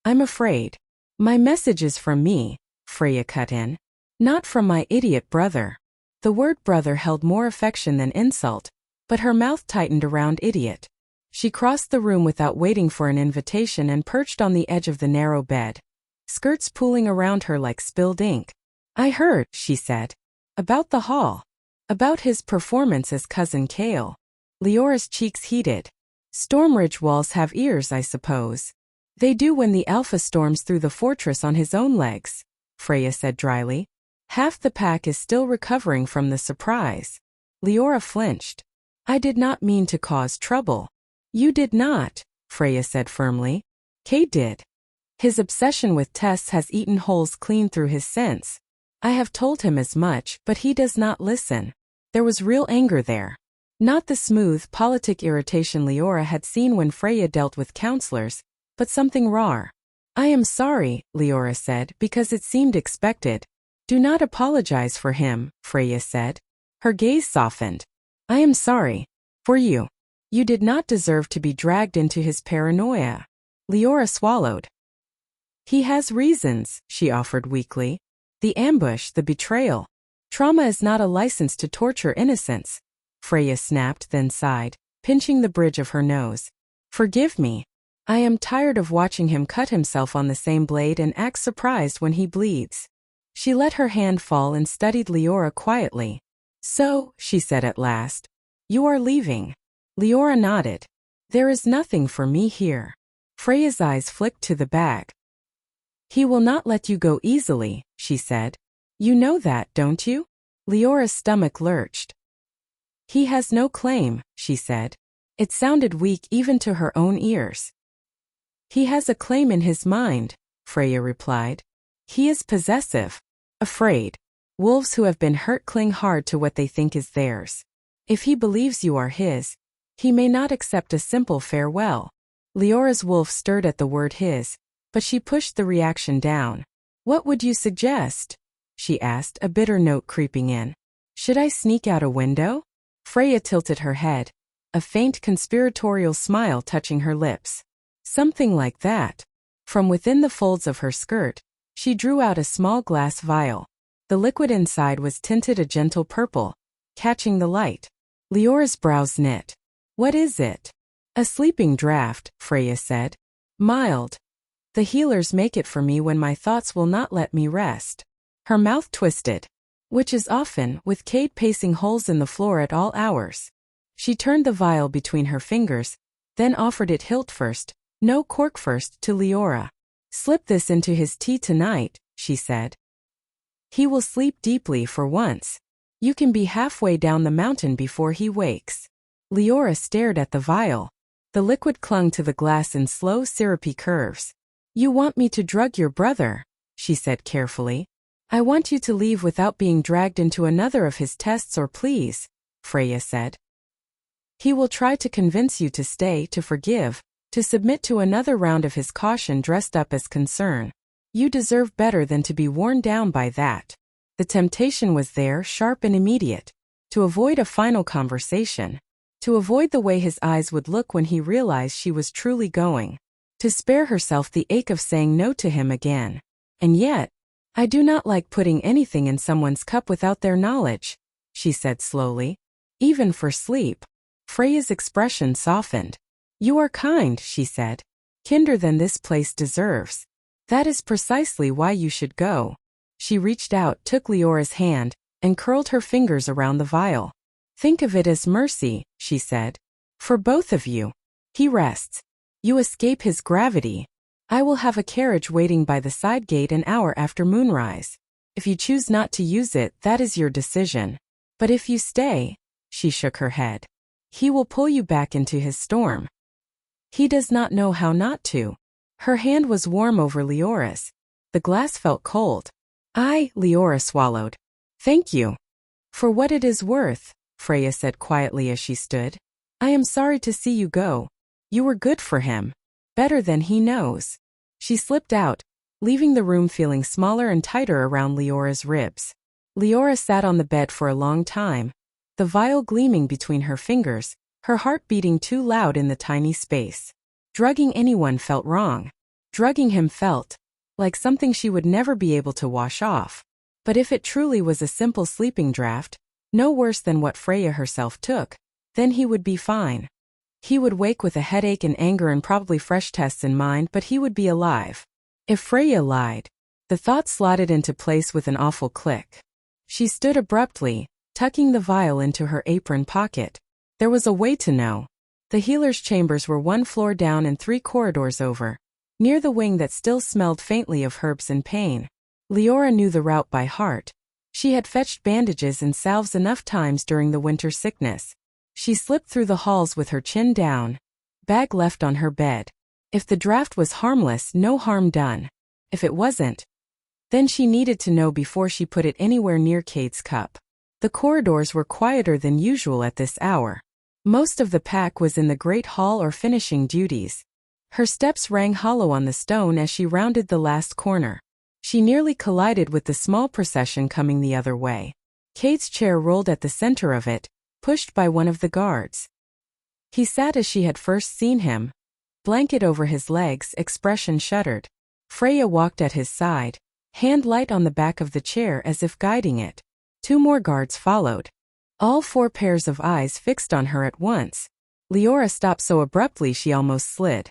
I'm afraid. My message is from me, Freya cut in. Not from my idiot brother. The word brother held more affection than insult, but her mouth tightened around idiot. She crossed the room without waiting for an invitation and perched on the edge of the narrow bed, skirts pooling around her like spilled ink. I heard, she said. About the hall. About his performance as Cousin Kale. Leora's cheeks heated. Stormridge walls have ears, I suppose. They do when the Alpha storms through the fortress on his own legs, Freya said dryly. Half the pack is still recovering from the surprise. Leora flinched. I did not mean to cause trouble. You did not, Freya said firmly. Kay did. His obsession with Tess has eaten holes clean through his sense. I have told him as much, but he does not listen. There was real anger there. Not the smooth, politic irritation Leora had seen when Freya dealt with counselors, but something raw. I am sorry, Leora said, because it seemed expected. Do not apologize for him, Freya said. Her gaze softened. I am sorry. For you. You did not deserve to be dragged into his paranoia. Leora swallowed. He has reasons, she offered weakly. The ambush, the betrayal. Trauma is not a license to torture innocence. Freya snapped, then sighed, pinching the bridge of her nose. Forgive me. I am tired of watching him cut himself on the same blade and act surprised when he bleeds. She let her hand fall and studied Leora quietly. So, she said at last, you are leaving. Leora nodded. There is nothing for me here. Freya's eyes flicked to the bag. He will not let you go easily, she said. You know that, don't you? Leora's stomach lurched. He has no claim, she said. It sounded weak even to her own ears. He has a claim in his mind, Freya replied. He is possessive. Afraid. Wolves who have been hurt cling hard to what they think is theirs. If he believes you are his, he may not accept a simple farewell. Leora's wolf stirred at the word his, but she pushed the reaction down. What would you suggest? She asked, a bitter note creeping in. Should I sneak out a window? Freya tilted her head, a faint conspiratorial smile touching her lips. Something like that. From within the folds of her skirt, she drew out a small glass vial. The liquid inside was tinted a gentle purple, catching the light. Leora's brows knit. What is it? A sleeping draught, Freya said. Mild. The healers make it for me when my thoughts will not let me rest. Her mouth twisted. Which is often, with Cade pacing holes in the floor at all hours. She turned the vial between her fingers, then offered it hilt first, no cork first, to Leora. Slip this into his tea tonight, she said. He will sleep deeply for once. You can be halfway down the mountain before he wakes. Leora stared at the vial. The liquid clung to the glass in slow, syrupy curves. You want me to drug your brother, she said carefully. I want you to leave without being dragged into another of his tests or pleas, Freya said. He will try to convince you to stay, to forgive, to submit to another round of his caution dressed up as concern. You deserve better than to be worn down by that. The temptation was there, sharp and immediate. To avoid a final conversation. To avoid the way his eyes would look when he realized she was truly going. To spare herself the ache of saying no to him again. And yet, I do not like putting anything in someone's cup without their knowledge, she said slowly. Even for sleep. Freya's expression softened. You are kind, she said. Kinder than this place deserves. That is precisely why you should go. She reached out, took Leora's hand, and curled her fingers around the vial. Think of it as mercy, she said. For both of you. He rests. You escape his gravity. I will have a carriage waiting by the side gate an hour after moonrise. If you choose not to use it, that is your decision. But if you stay, she shook her head. He will pull you back into his storm. He does not know how not to. Her hand was warm over Leora's. The glass felt cold. Leora swallowed. Thank you. For what it is worth, Freya said quietly as she stood. I am sorry to see you go. You were good for him. Better than he knows. She slipped out, leaving the room feeling smaller and tighter around Leora's ribs. Leora sat on the bed for a long time, the vial gleaming between her fingers, her heart beating too loud in the tiny space. Drugging anyone felt wrong. Drugging him felt like something she would never be able to wash off. But if it truly was a simple sleeping draught, no worse than what Freya herself took, then he would be fine. He would wake with a headache and anger and probably fresh tests in mind, but he would be alive. If Freya lied, the thought slotted into place with an awful click. She stood abruptly, tucking the vial into her apron pocket. There was a way to know. The healer's chambers were 1 floor down and 3 corridors over, near the wing that still smelled faintly of herbs and pain. Leora knew the route by heart. She had fetched bandages and salves enough times during the winter sickness. She slipped through the halls with her chin down, bag left on her bed. If the draft was harmless, no harm done. If it wasn't, then she needed to know before she put it anywhere near Cade's cup. The corridors were quieter than usual at this hour. Most of the pack was in the great hall or finishing duties. Her steps rang hollow on the stone as she rounded the last corner. She nearly collided with the small procession coming the other way. Cade's chair rolled at the center of it, pushed by one of the guards. He sat as she had first seen him, blanket over his legs, expression shuttered. Freya walked at his side, hand light on the back of the chair as if guiding it. 2 more guards followed. All 4 pairs of eyes fixed on her at once. Leora stopped so abruptly she almost slid.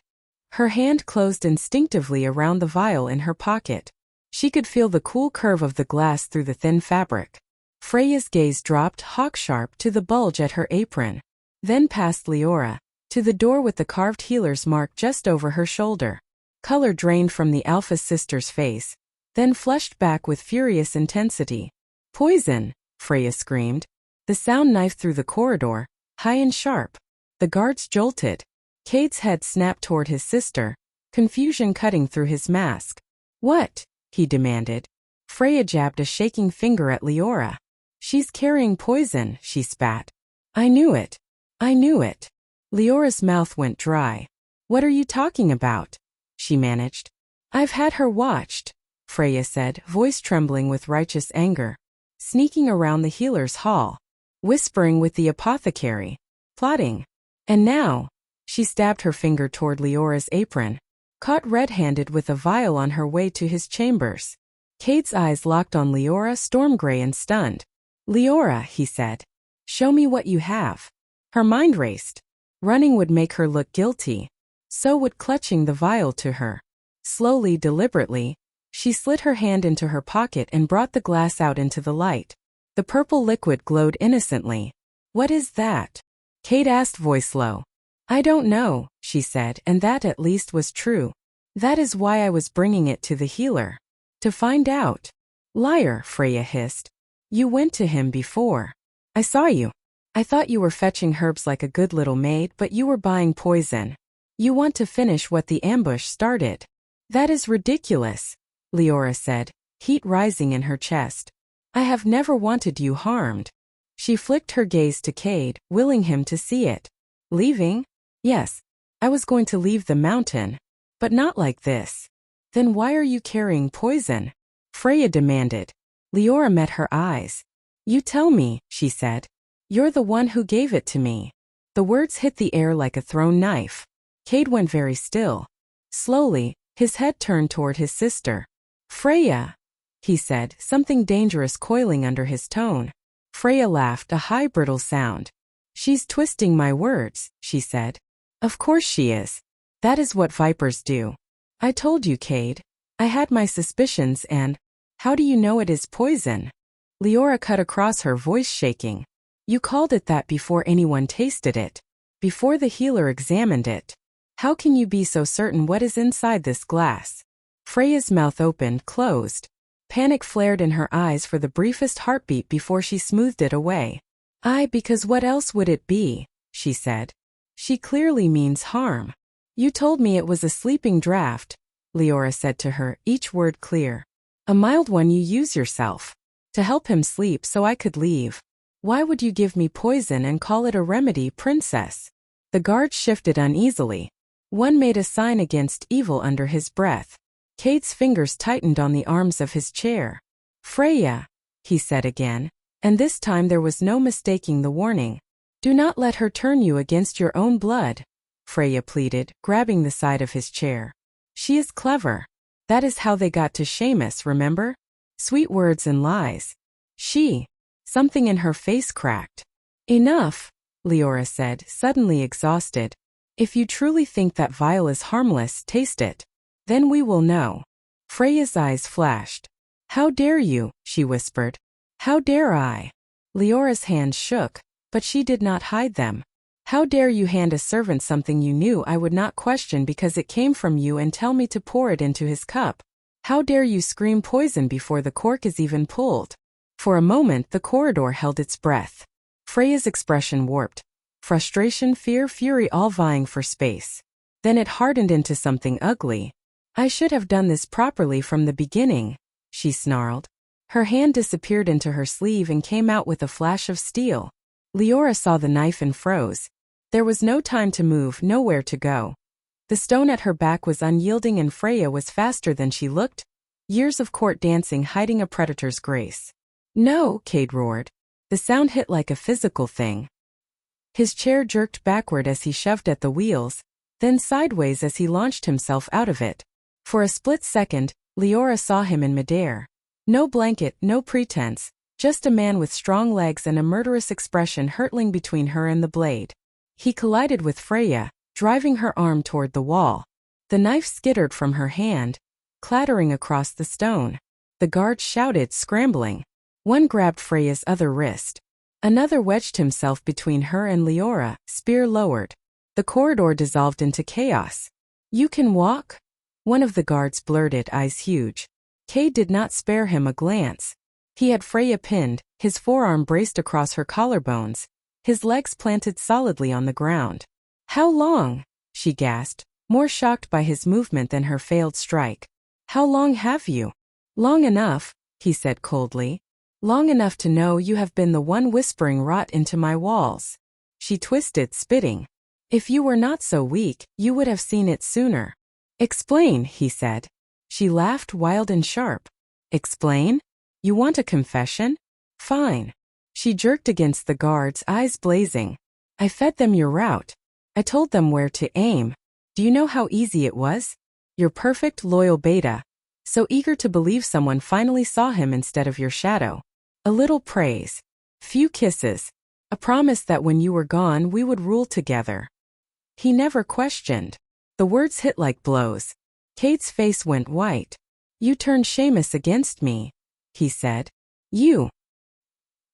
Her hand closed instinctively around the vial in her pocket. She could feel the cool curve of the glass through the thin fabric. Freya's gaze dropped hawk-sharp to the bulge at her apron. Then past Leora, to the door with the carved healer's mark just over her shoulder. Color drained from the Alpha sister's face, then flushed back with furious intensity. "Poison!" Freya screamed. The sound knifed through the corridor, high and sharp. The guards jolted. Cade's head snapped toward his sister, confusion cutting through his mask. "What?" he demanded. Freya jabbed a shaking finger at Leora. "She's carrying poison," she spat. "I knew it. I knew it." Leora's mouth went dry. "What are you talking about?" she managed. "I've had her watched," Freya said, voice trembling with righteous anger. "Sneaking around the healer's hall. Whispering with the apothecary. Plotting. And now," she stabbed her finger toward Leora's apron, caught red-handed with a vial on her way to his chambers. Cade's eyes locked on Leora, storm-gray and stunned. "Leora," he said. "Show me what you have." Her mind raced. Running would make her look guilty. So would clutching the vial to her. Slowly, deliberately, she slid her hand into her pocket and brought the glass out into the light. The purple liquid glowed innocently. "What is that?" Cade asked, voice low. "I don't know," she said, and that at least was true. "That is why I was bringing it to the healer. To find out." "Liar," Freya hissed. "You went to him before. I saw you. I thought you were fetching herbs like a good little maid, but you were buying poison. You want to finish what the ambush started." "That is ridiculous," Leora said, heat rising in her chest. "I have never wanted you harmed." She flicked her gaze to Cade, willing him to see it. "Leaving? Yes. I was going to leave the mountain. But not like this." "Then why are you carrying poison?" Freya demanded. Leora met her eyes. "You tell me," she said. "You're the one who gave it to me." The words hit the air like a thrown knife. Cade went very still. Slowly, his head turned toward his sister. "Freya," he said, something dangerous coiling under his tone. Freya laughed, a high brittle sound. "She's twisting my words," she said. "Of course she is. That is what vipers do. I told you, Cade. I had my suspicions and— How do you know it is poison?" Leora cut across her, voice shaking. "You called it that before anyone tasted it. Before the healer examined it. How can you be so certain what is inside this glass?" Freya's mouth opened, closed. Panic flared in her eyes for the briefest heartbeat before she smoothed it away. Because what else would it be?" she said. "She clearly means harm." "You told me it was a sleeping draft," Leora said to her, each word clear. "A mild one you use yourself. To help him sleep so I could leave. Why would you give me poison and call it a remedy, princess?" The guards shifted uneasily. One made a sign against evil under his breath. Cade's fingers tightened on the arms of his chair. "Freya," he said again, and this time there was no mistaking the warning. "Do not let her turn you against your own blood," Freya pleaded, grabbing the side of his chair. "She is clever. That is how they got to Seamus, remember? Sweet words and lies. Something in her face cracked. "Enough," Leora said, suddenly exhausted. "If you truly think that vial is harmless, taste it. Then we will know." Freya's eyes flashed. "How dare you?" she whispered. "How dare I?" Leora's hands shook, but she did not hide them. "How dare you hand a servant something you knew I would not question because it came from you and tell me to pour it into his cup? How dare you scream poison before the cork is even pulled?" For a moment the corridor held its breath. Freya's expression warped. Frustration, fear, fury all vying for space. Then it hardened into something ugly. "I should have done this properly from the beginning," she snarled. Her hand disappeared into her sleeve and came out with a flash of steel. Leora saw the knife and froze. There was no time to move, nowhere to go. The stone at her back was unyielding and Freya was faster than she looked. Years of court dancing hiding a predator's grace. "No," Cade roared. The sound hit like a physical thing. His chair jerked backward as he shoved at the wheels, then sideways as he launched himself out of it. For a split second, Leora saw him in midair. No blanket, no pretense, just a man with strong legs and a murderous expression hurtling between her and the blade. He collided with Freya, driving her arm toward the wall. The knife skittered from her hand, clattering across the stone. The guards shouted, scrambling. One grabbed Freya's other wrist. Another wedged himself between her and Leora, spear lowered. The corridor dissolved into chaos. "You can walk?" One of the guards blurted, eyes huge. Cade did not spare him a glance. He had Freya pinned, his forearm braced across her collarbones, his legs planted solidly on the ground. "How long?" she gasped, more shocked by his movement than her failed strike. "How long have you?" "Long enough," he said coldly. "Long enough to know you have been the one whispering rot into my walls." She twisted, spitting. "If you were not so weak, you would have seen it sooner." "Explain," he said. She laughed, wild and sharp. "Explain? You want a confession? Fine." She jerked against the guards, eyes blazing. "I fed them your route. I told them where to aim. Do you know how easy it was? Your perfect, loyal beta. So eager to believe someone finally saw him instead of your shadow. A little praise. Few kisses. A promise that when you were gone we would rule together." He never questioned. The words hit like blows. Cade's face went white. "You turned Seamus against me," he said. "You."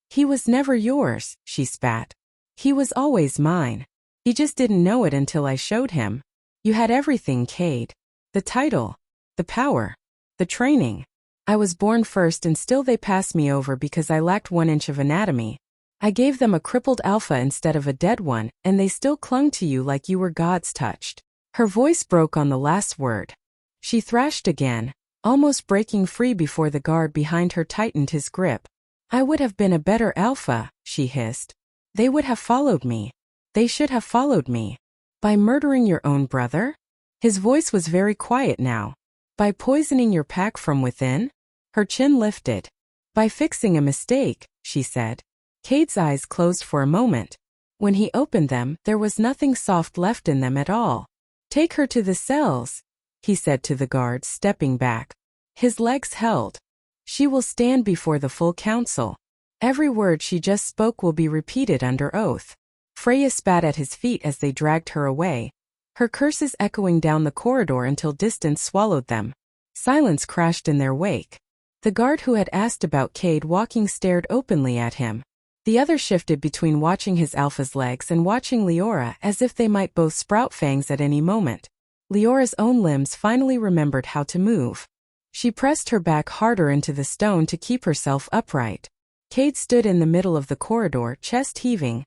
"He was never yours," she spat. "He was always mine. He just didn't know it until I showed him. You had everything, Cade. The title. The power. The training. I was born first and still they passed me over because I lacked 1 inch of anatomy. I gave them a crippled alpha instead of a dead one, and they still clung to you like you were God's touched." Her voice broke on the last word. She thrashed again, almost breaking free before the guard behind her tightened his grip. "I would have been a better alpha," she hissed. "They would have followed me. They should have followed me." "By murdering your own brother?" His voice was very quiet now. "By poisoning your pack from within?" Her chin lifted. "By fixing a mistake," she said. Cade's eyes closed for a moment. When he opened them, there was nothing soft left in them at all. "Take her to the cells," he said to the guards, stepping back. His legs held. "She will stand before the full council. Every word she just spoke will be repeated under oath." Freya spat at his feet as they dragged her away, her curses echoing down the corridor until distance swallowed them. Silence crashed in their wake. The guard who had asked about Cade walking stared openly at him. The other shifted between watching his alpha's legs and watching Leora as if they might both sprout fangs at any moment. Leora's own limbs finally remembered how to move. She pressed her back harder into the stone to keep herself upright. Cade stood in the middle of the corridor, chest heaving,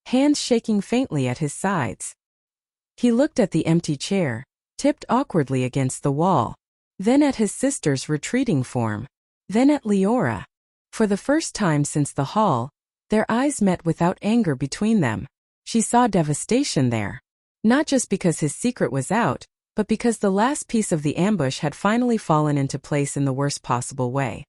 hands shaking faintly at his sides. He looked at the empty chair, tipped awkwardly against the wall, then at his sister's retreating form, then at Leora. For the first time since the hall, their eyes met without anger between them. She saw devastation there. Not just because his secret was out, but because the last piece of the ambush had finally fallen into place in the worst possible way.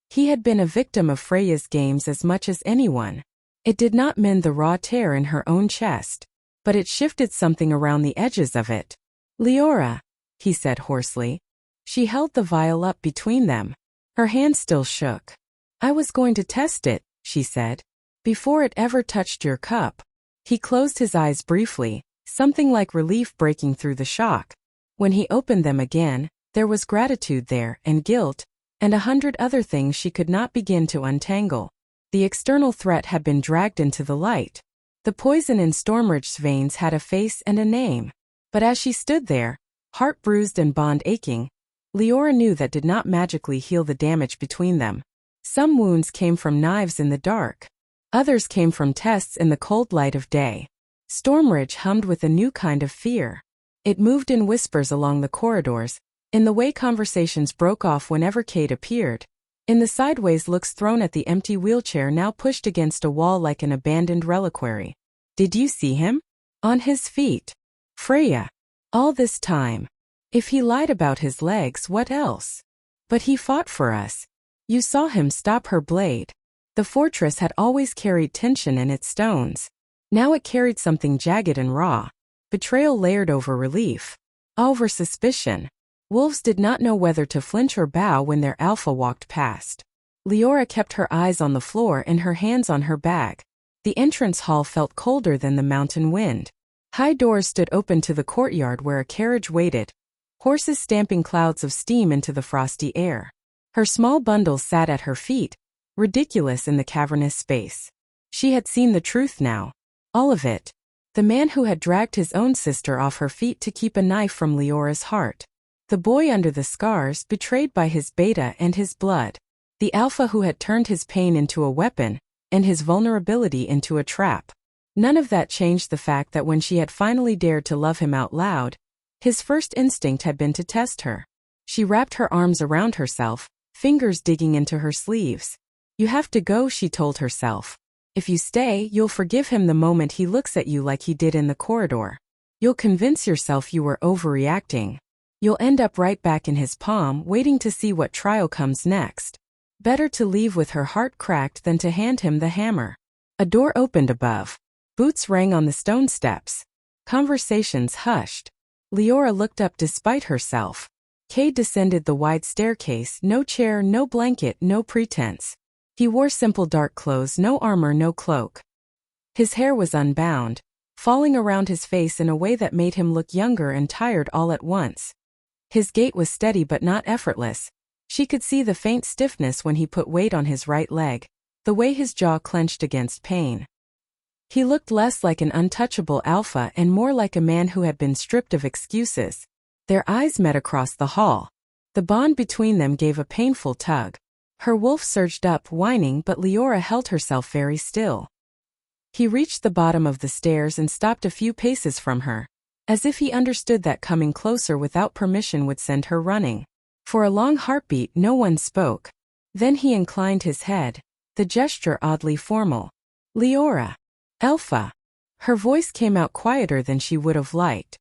He had been a victim of Freya's games as much as anyone. It did not mend the raw tear in her own chest, but it shifted something around the edges of it. "Leora," he said hoarsely. She held the vial up between them. Her hand still shook. "I was going to test it," she said, "before it ever touched your cup." He closed his eyes briefly, something like relief breaking through the shock. When he opened them again, there was gratitude there, and guilt, and 100 other things she could not begin to untangle. The external threat had been dragged into the light. The poison in Stormridge's veins had a face and a name. But as she stood there, heart bruised and bond aching, Leora knew that did not magically heal the damage between them. Some wounds came from knives in the dark. Others came from tests in the cold light of day. Stormridge hummed with a new kind of fear. It moved in whispers along the corridors, in the way conversations broke off whenever Cade appeared, in the sideways looks thrown at the empty wheelchair now pushed against a wall like an abandoned reliquary. "Did you see him? On his feet. Freya. All this time. If he lied about his legs, what else? But he fought for us. You saw him stop her blade." The fortress had always carried tension in its stones. Now it carried something jagged and raw. Betrayal layered over relief. Over suspicion. Wolves did not know whether to flinch or bow when their alpha walked past. Leora kept her eyes on the floor and her hands on her bag. The entrance hall felt colder than the mountain wind. High doors stood open to the courtyard where a carriage waited, horses stamping clouds of steam into the frosty air. Her small bundles sat at her feet, ridiculous in the cavernous space. She had seen the truth now. All of it. The man who had dragged his own sister off her feet to keep a knife from Leora's heart. The boy under the scars, betrayed by his beta and his blood. The alpha who had turned his pain into a weapon, and his vulnerability into a trap. None of that changed the fact that when she had finally dared to love him out loud, his first instinct had been to test her. She wrapped her arms around herself, fingers digging into her sleeves. You have to go, she told herself. If you stay, you'll forgive him the moment he looks at you like he did in the corridor. You'll convince yourself you were overreacting. You'll end up right back in his palm, waiting to see what trial comes next. Better to leave with her heart cracked than to hand him the hammer. A door opened above. Boots rang on the stone steps. Conversations hushed. Leora looked up despite herself. Kay descended the wide staircase, no chair, no blanket, no pretense. He wore simple dark clothes, no armor, no cloak. His hair was unbound, falling around his face in a way that made him look younger and tired all at once. His gait was steady but not effortless. She could see the faint stiffness when he put weight on his right leg, the way his jaw clenched against pain. He looked less like an untouchable alpha and more like a man who had been stripped of excuses. Their eyes met across the hall. The bond between them gave a painful tug. Her wolf surged up, whining, but Leora held herself very still. He reached the bottom of the stairs and stopped a few paces from her, as if he understood that coming closer without permission would send her running. For a long heartbeat, no one spoke. Then he inclined his head, the gesture oddly formal. Leora. Alpha. Her voice came out quieter than she would have liked.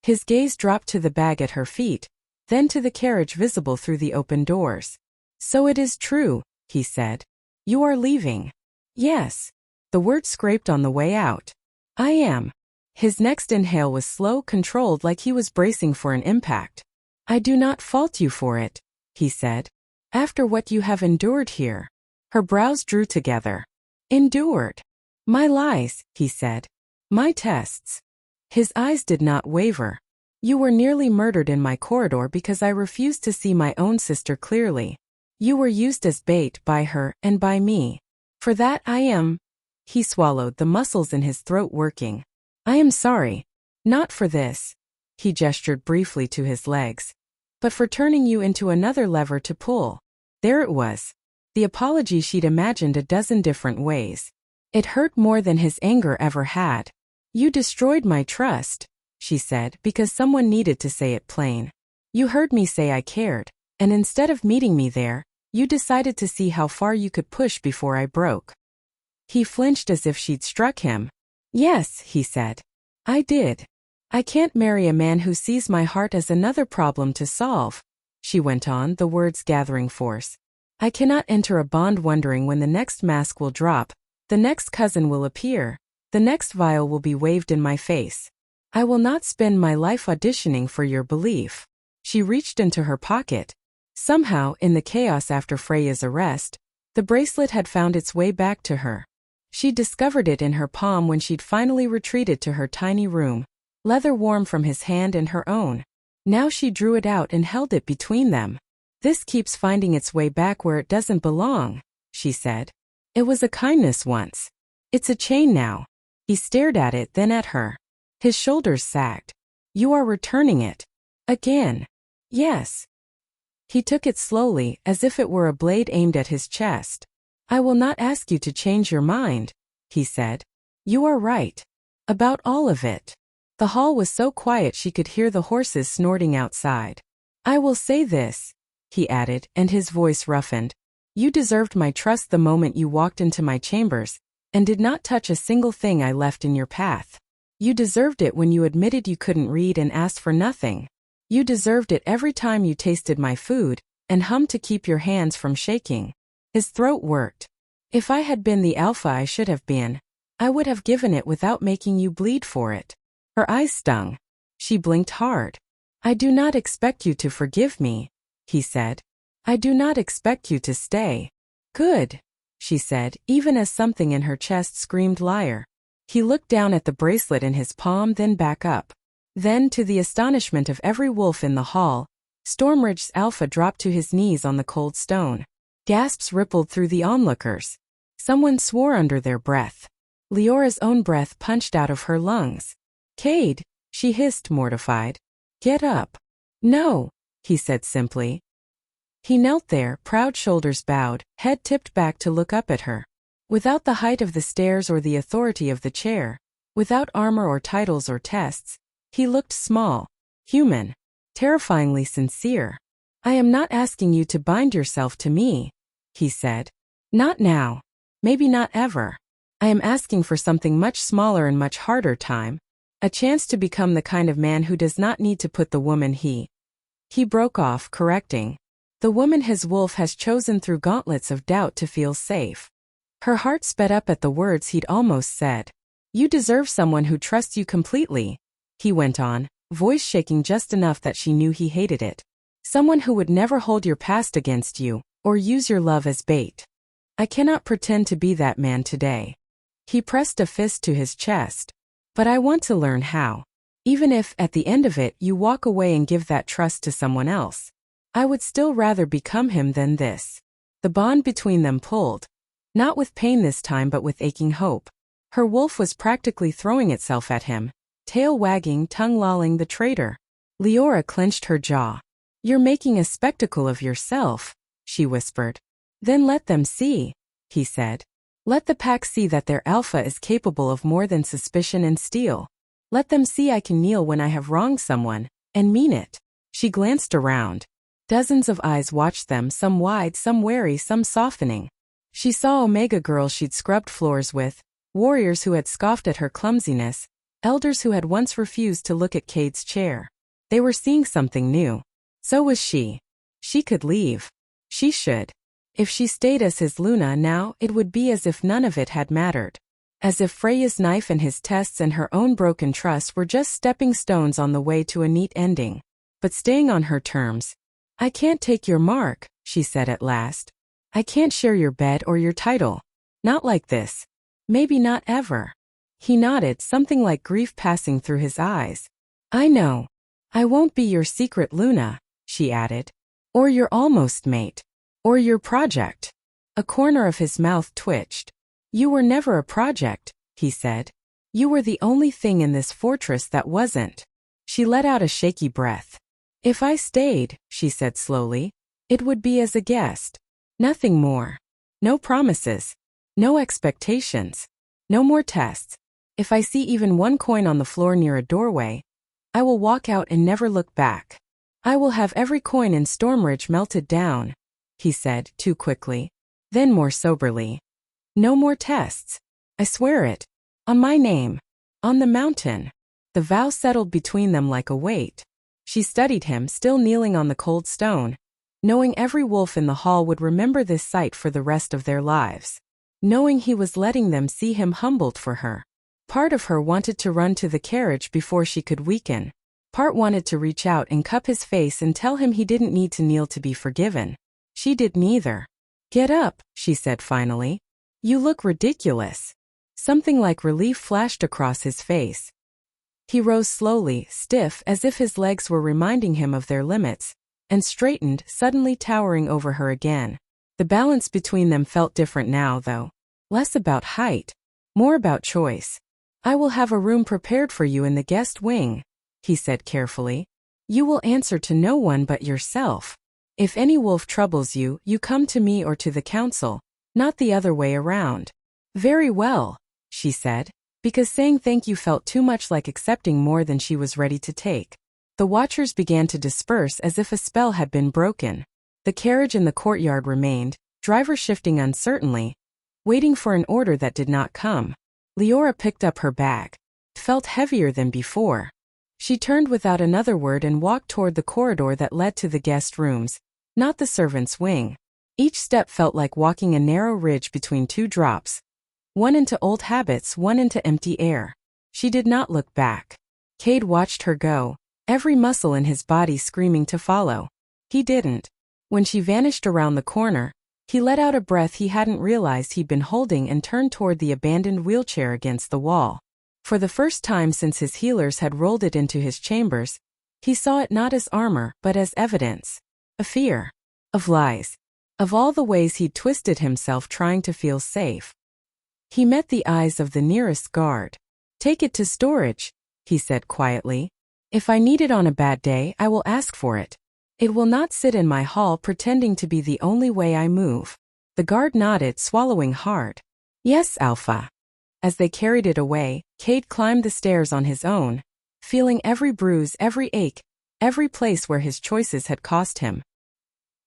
His gaze dropped to the bag at her feet, then to the carriage visible through the open doors. So it is true, he said. You are leaving. Yes. The word scraped on the way out. I am. His next inhale was slow, controlled, like he was bracing for an impact. I do not fault you for it, he said. After what you have endured here. Her brows drew together. Endured. My lies, he said. My tests. His eyes did not waver. You were nearly murdered in my corridor because I refused to see my own sister clearly. You were used as bait by her and by me. For that I am. He swallowed, the muscles in his throat working. I am sorry. Not for this. He gestured briefly to his legs. But for turning you into another lever to pull. There it was. The apology she'd imagined a dozen different ways. It hurt more than his anger ever had. You destroyed my trust, she said, because someone needed to say it plain. You heard me say I cared, and instead of meeting me there, you decided to see how far you could push before I broke. He flinched as if she'd struck him. Yes, he said. I did. I can't marry a man who sees my heart as another problem to solve, she went on, the words gathering force. I cannot enter a bond wondering when the next mask will drop, the next cousin will appear, the next vial will be waved in my face. I will not spend my life auditioning for your belief. She reached into her pocket. Somehow, in the chaos after Freya's arrest, the bracelet had found its way back to her. She discovered it in her palm when she'd finally retreated to her tiny room, leather warm from his hand and her own. Now she drew it out and held it between them. This keeps finding its way back where it doesn't belong, she said. It was a kindness once. It's a chain now. He stared at it, then at her. His shoulders sagged. You are returning it. Again. Yes. He took it slowly, as if it were a blade aimed at his chest. I will not ask you to change your mind, he said. You are right. About all of it. The hall was so quiet she could hear the horses snorting outside. I will say this, he added, and his voice roughened. You deserved my trust the moment you walked into my chambers, and did not touch a single thing I left in your path. You deserved it when you admitted you couldn't read and asked for nothing. You deserved it every time you tasted my food, and hummed to keep your hands from shaking. His throat worked. If I had been the alpha I should have been, I would have given it without making you bleed for it. Her eyes stung. She blinked hard. I do not expect you to forgive me, he said. I do not expect you to stay. Good, she said, even as something in her chest screamed liar. He looked down at the bracelet in his palm, then back up. Then, to the astonishment of every wolf in the hall, Stormridge's alpha dropped to his knees on the cold stone. Gasps rippled through the onlookers. Someone swore under their breath. Leora's own breath punched out of her lungs. Cade, she hissed, mortified. Get up. No, he said simply. He knelt there, proud shoulders bowed, head tipped back to look up at her. Without the height of the stairs or the authority of the chair, without armor or titles or tests, he looked small, human, terrifyingly sincere. I am not asking you to bind yourself to me, he said. Not now. Maybe not ever. I am asking for something much smaller and much harder time. A chance to become the kind of man who does not need to put the woman he broke off, correcting. The woman his wolf has chosen through gauntlets of doubt to feel safe. Her heart sped up at the words he'd almost said. You deserve someone who trusts you completely, he went on, voice shaking just enough that she knew he hated it. Someone who would never hold your past against you, or use your love as bait. I cannot pretend to be that man today. He pressed a fist to his chest. But I want to learn how. Even if, at the end of it, you walk away and give that trust to someone else. I would still rather become him than this. The bond between them pulled. Not with pain this time, but with aching hope. Her wolf was practically throwing itself at him, tail wagging, tongue lolling, the traitor. Leora clenched her jaw. You're making a spectacle of yourself, she whispered. Then let them see, he said. Let the pack see that their alpha is capable of more than suspicion and steel. Let them see I can kneel when I have wronged someone, and mean it. She glanced around. Dozens of eyes watched them, some wide, some wary, some softening. She saw Omega girls she'd scrubbed floors with, warriors who had scoffed at her clumsiness, elders who had once refused to look at Cade's chair. They were seeing something new. So was she. She could leave. She should. If she stayed as his Luna now, it would be as if none of it had mattered. As if Freya's knife and his tests and her own broken trust were just stepping stones on the way to a neat ending. But staying on her terms. I can't take your mark, she said at last. I can't share your bed or your title. Not like this. Maybe not ever. He nodded, something like grief passing through his eyes. I know. I won't be your secret Luna, she added. Or your almost mate. Or your project. A corner of his mouth twitched. You were never a project, he said. You were the only thing in this fortress that wasn't. She let out a shaky breath. If I stayed, she said slowly, it would be as a guest. Nothing more. No promises. No expectations. No more tests. If I see even one coin on the floor near a doorway, I will walk out and never look back. I will have every coin in Stormridge melted down, he said, too quickly. Then more soberly. No more tests. I swear it. On my name. On the mountain. The vow settled between them like a weight. She studied him, still kneeling on the cold stone, knowing every wolf in the hall would remember this sight for the rest of their lives. Knowing he was letting them see him humbled for her. Part of her wanted to run to the carriage before she could weaken. Part wanted to reach out and cup his face and tell him he didn't need to kneel to be forgiven. She did neither. Get up, she said finally. You look ridiculous. Something like relief flashed across his face. He rose slowly, stiff as if his legs were reminding him of their limits, and straightened, suddenly towering over her again. The balance between them felt different now, though. Less about height, more about choice. I will have a room prepared for you in the guest wing, he said carefully. You will answer to no one but yourself. If any wolf troubles you, you come to me or to the council, not the other way around. Very well, she said, because saying thank you felt too much like accepting more than she was ready to take. The watchers began to disperse as if a spell had been broken. The carriage in the courtyard remained, driver shifting uncertainly, waiting for an order that did not come. Leora picked up her bag. It felt heavier than before. She turned without another word and walked toward the corridor that led to the guest rooms, not the servants' wing. Each step felt like walking a narrow ridge between two drops. One into old habits, one into empty air. She did not look back. Cade watched her go, every muscle in his body screaming to follow. He didn't. When she vanished around the corner, he let out a breath he hadn't realized he'd been holding and turned toward the abandoned wheelchair against the wall. For the first time since his healers had rolled it into his chambers, he saw it not as armor but as evidence. A fear. Of lies. Of all the ways he'd twisted himself trying to feel safe. He met the eyes of the nearest guard. "Take it to storage," he said quietly. "If I need it on a bad day, I will ask for it. It will not sit in my hall pretending to be the only way I move." The guard nodded, swallowing hard. "Yes, Alpha." As they carried it away, Cade climbed the stairs on his own, feeling every bruise, every ache, every place where his choices had cost him.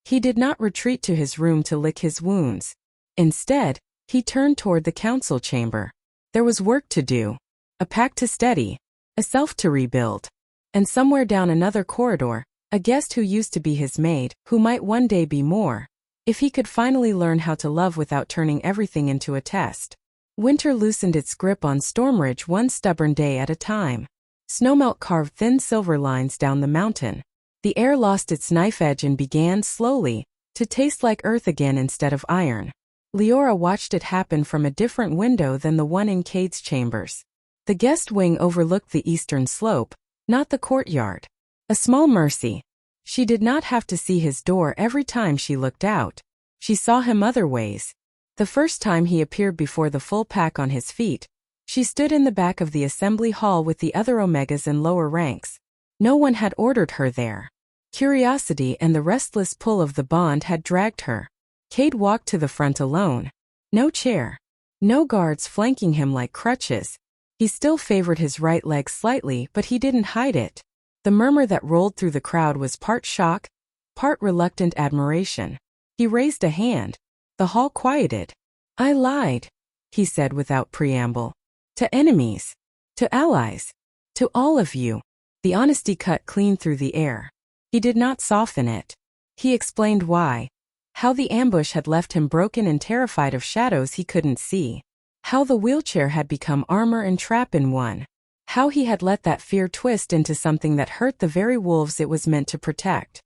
He did not retreat to his room to lick his wounds. Instead, he turned toward the council chamber. There was work to do. A pack to steady. A self to rebuild. And somewhere down another corridor, a guest who used to be his maid, who might one day be more, if he could finally learn how to love without turning everything into a test. Winter loosened its grip on Stormridge one stubborn day at a time. Snowmelt carved thin silver lines down the mountain. The air lost its knife edge and began, slowly, to taste like earth again instead of iron. Leora watched it happen from a different window than the one in Cade's chambers. The guest wing overlooked the eastern slope, not the courtyard. A small mercy. She did not have to see his door every time she looked out. She saw him other ways. The first time he appeared before the full pack on his feet, she stood in the back of the assembly hall with the other Omegas in lower ranks. No one had ordered her there. Curiosity and the restless pull of the bond had dragged her. Cade walked to the front alone. No chair. No guards flanking him like crutches. He still favored his right leg slightly, but he didn't hide it. The murmur that rolled through the crowd was part shock, part reluctant admiration. He raised a hand. The hall quieted. "I lied," he said without preamble. "To enemies. To allies. To all of you." The honesty cut clean through the air. He did not soften it. He explained why. How the ambush had left him broken and terrified of shadows he couldn't see. How the wheelchair had become armor and trap in one. How he had let that fear twist into something that hurt the very wolves it was meant to protect.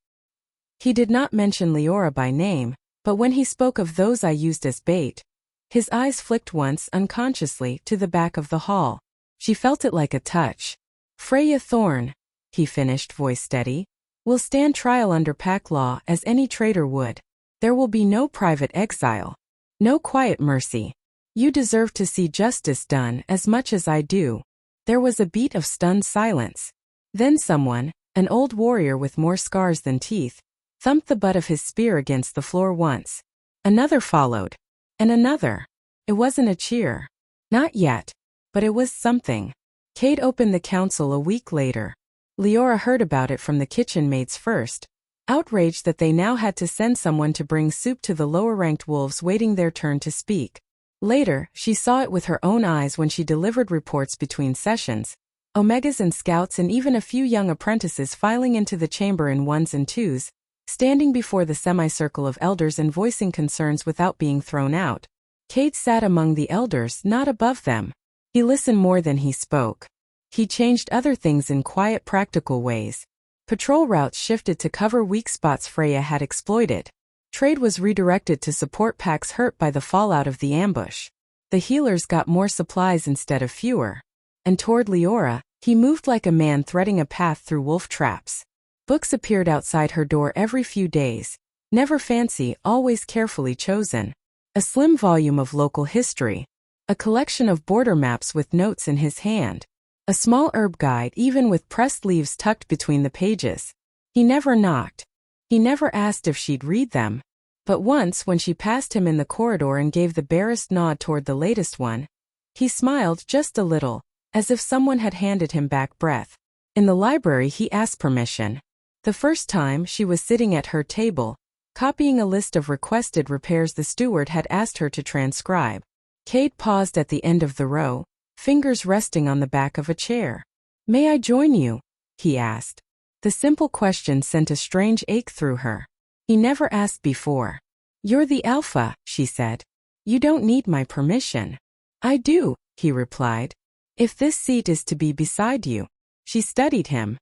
He did not mention Leora by name, but when he spoke of those I used as bait, his eyes flicked once unconsciously to the back of the hall. She felt it like a touch. "Freya Thorn," he finished, voice steady, "will stand trial under pack law as any traitor would. There will be no private exile. No quiet mercy. You deserve to see justice done as much as I do." There was a beat of stunned silence. Then someone, an old warrior with more scars than teeth, thumped the butt of his spear against the floor once. Another followed. And another. It wasn't a cheer. Not yet. But it was something. Cade opened the council a week later. Leora heard about it from the kitchen maids first, outraged that they now had to send someone to bring soup to the lower-ranked wolves waiting their turn to speak. Later, she saw it with her own eyes when she delivered reports between sessions, Omegas and scouts and even a few young apprentices filing into the chamber in ones and twos, standing before the semicircle of elders and voicing concerns without being thrown out. Cade sat among the elders, not above them. He listened more than he spoke. He changed other things in quiet, practical ways. Patrol routes shifted to cover weak spots Freya had exploited. Trade was redirected to support packs hurt by the fallout of the ambush. The healers got more supplies instead of fewer. And toward Leora, he moved like a man threading a path through wolf traps. Books appeared outside her door every few days. Never fancy, always carefully chosen. A slim volume of local history. A collection of border maps with notes in his hand. A small herb guide even with pressed leaves tucked between the pages. He never knocked. He never asked if she'd read them. But once when she passed him in the corridor and gave the barest nod toward the latest one, he smiled just a little, as if someone had handed him back breath. In the library he asked permission. The first time she was sitting at her table, copying a list of requested repairs the steward had asked her to transcribe. Cade paused at the end of the row, fingers resting on the back of a chair. "May I join you?" he asked. The simple question sent a strange ache through her. He never asked before. "You're the alpha," she said. "You don't need my permission." "I do," he replied. "If this seat is to be beside you." She studied him.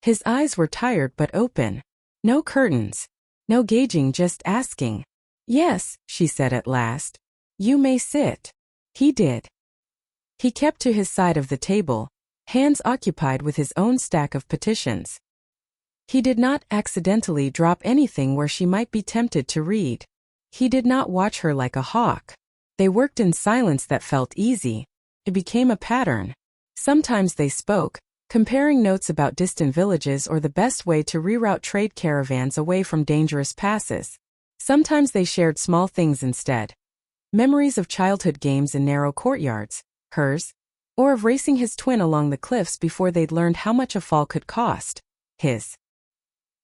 His eyes were tired but open. No curtains. No gauging, just asking. "Yes," she said at last. "You may sit." He did. He kept to his side of the table, hands occupied with his own stack of petitions. He did not accidentally drop anything where she might be tempted to read. He did not watch her like a hawk. They worked in silence that felt easy. It became a pattern. Sometimes they spoke, comparing notes about distant villages or the best way to reroute trade caravans away from dangerous passes. Sometimes they shared small things instead. Memories of childhood games in narrow courtyards, hers, or of racing his twin along the cliffs before they'd learned how much a fall could cost, his.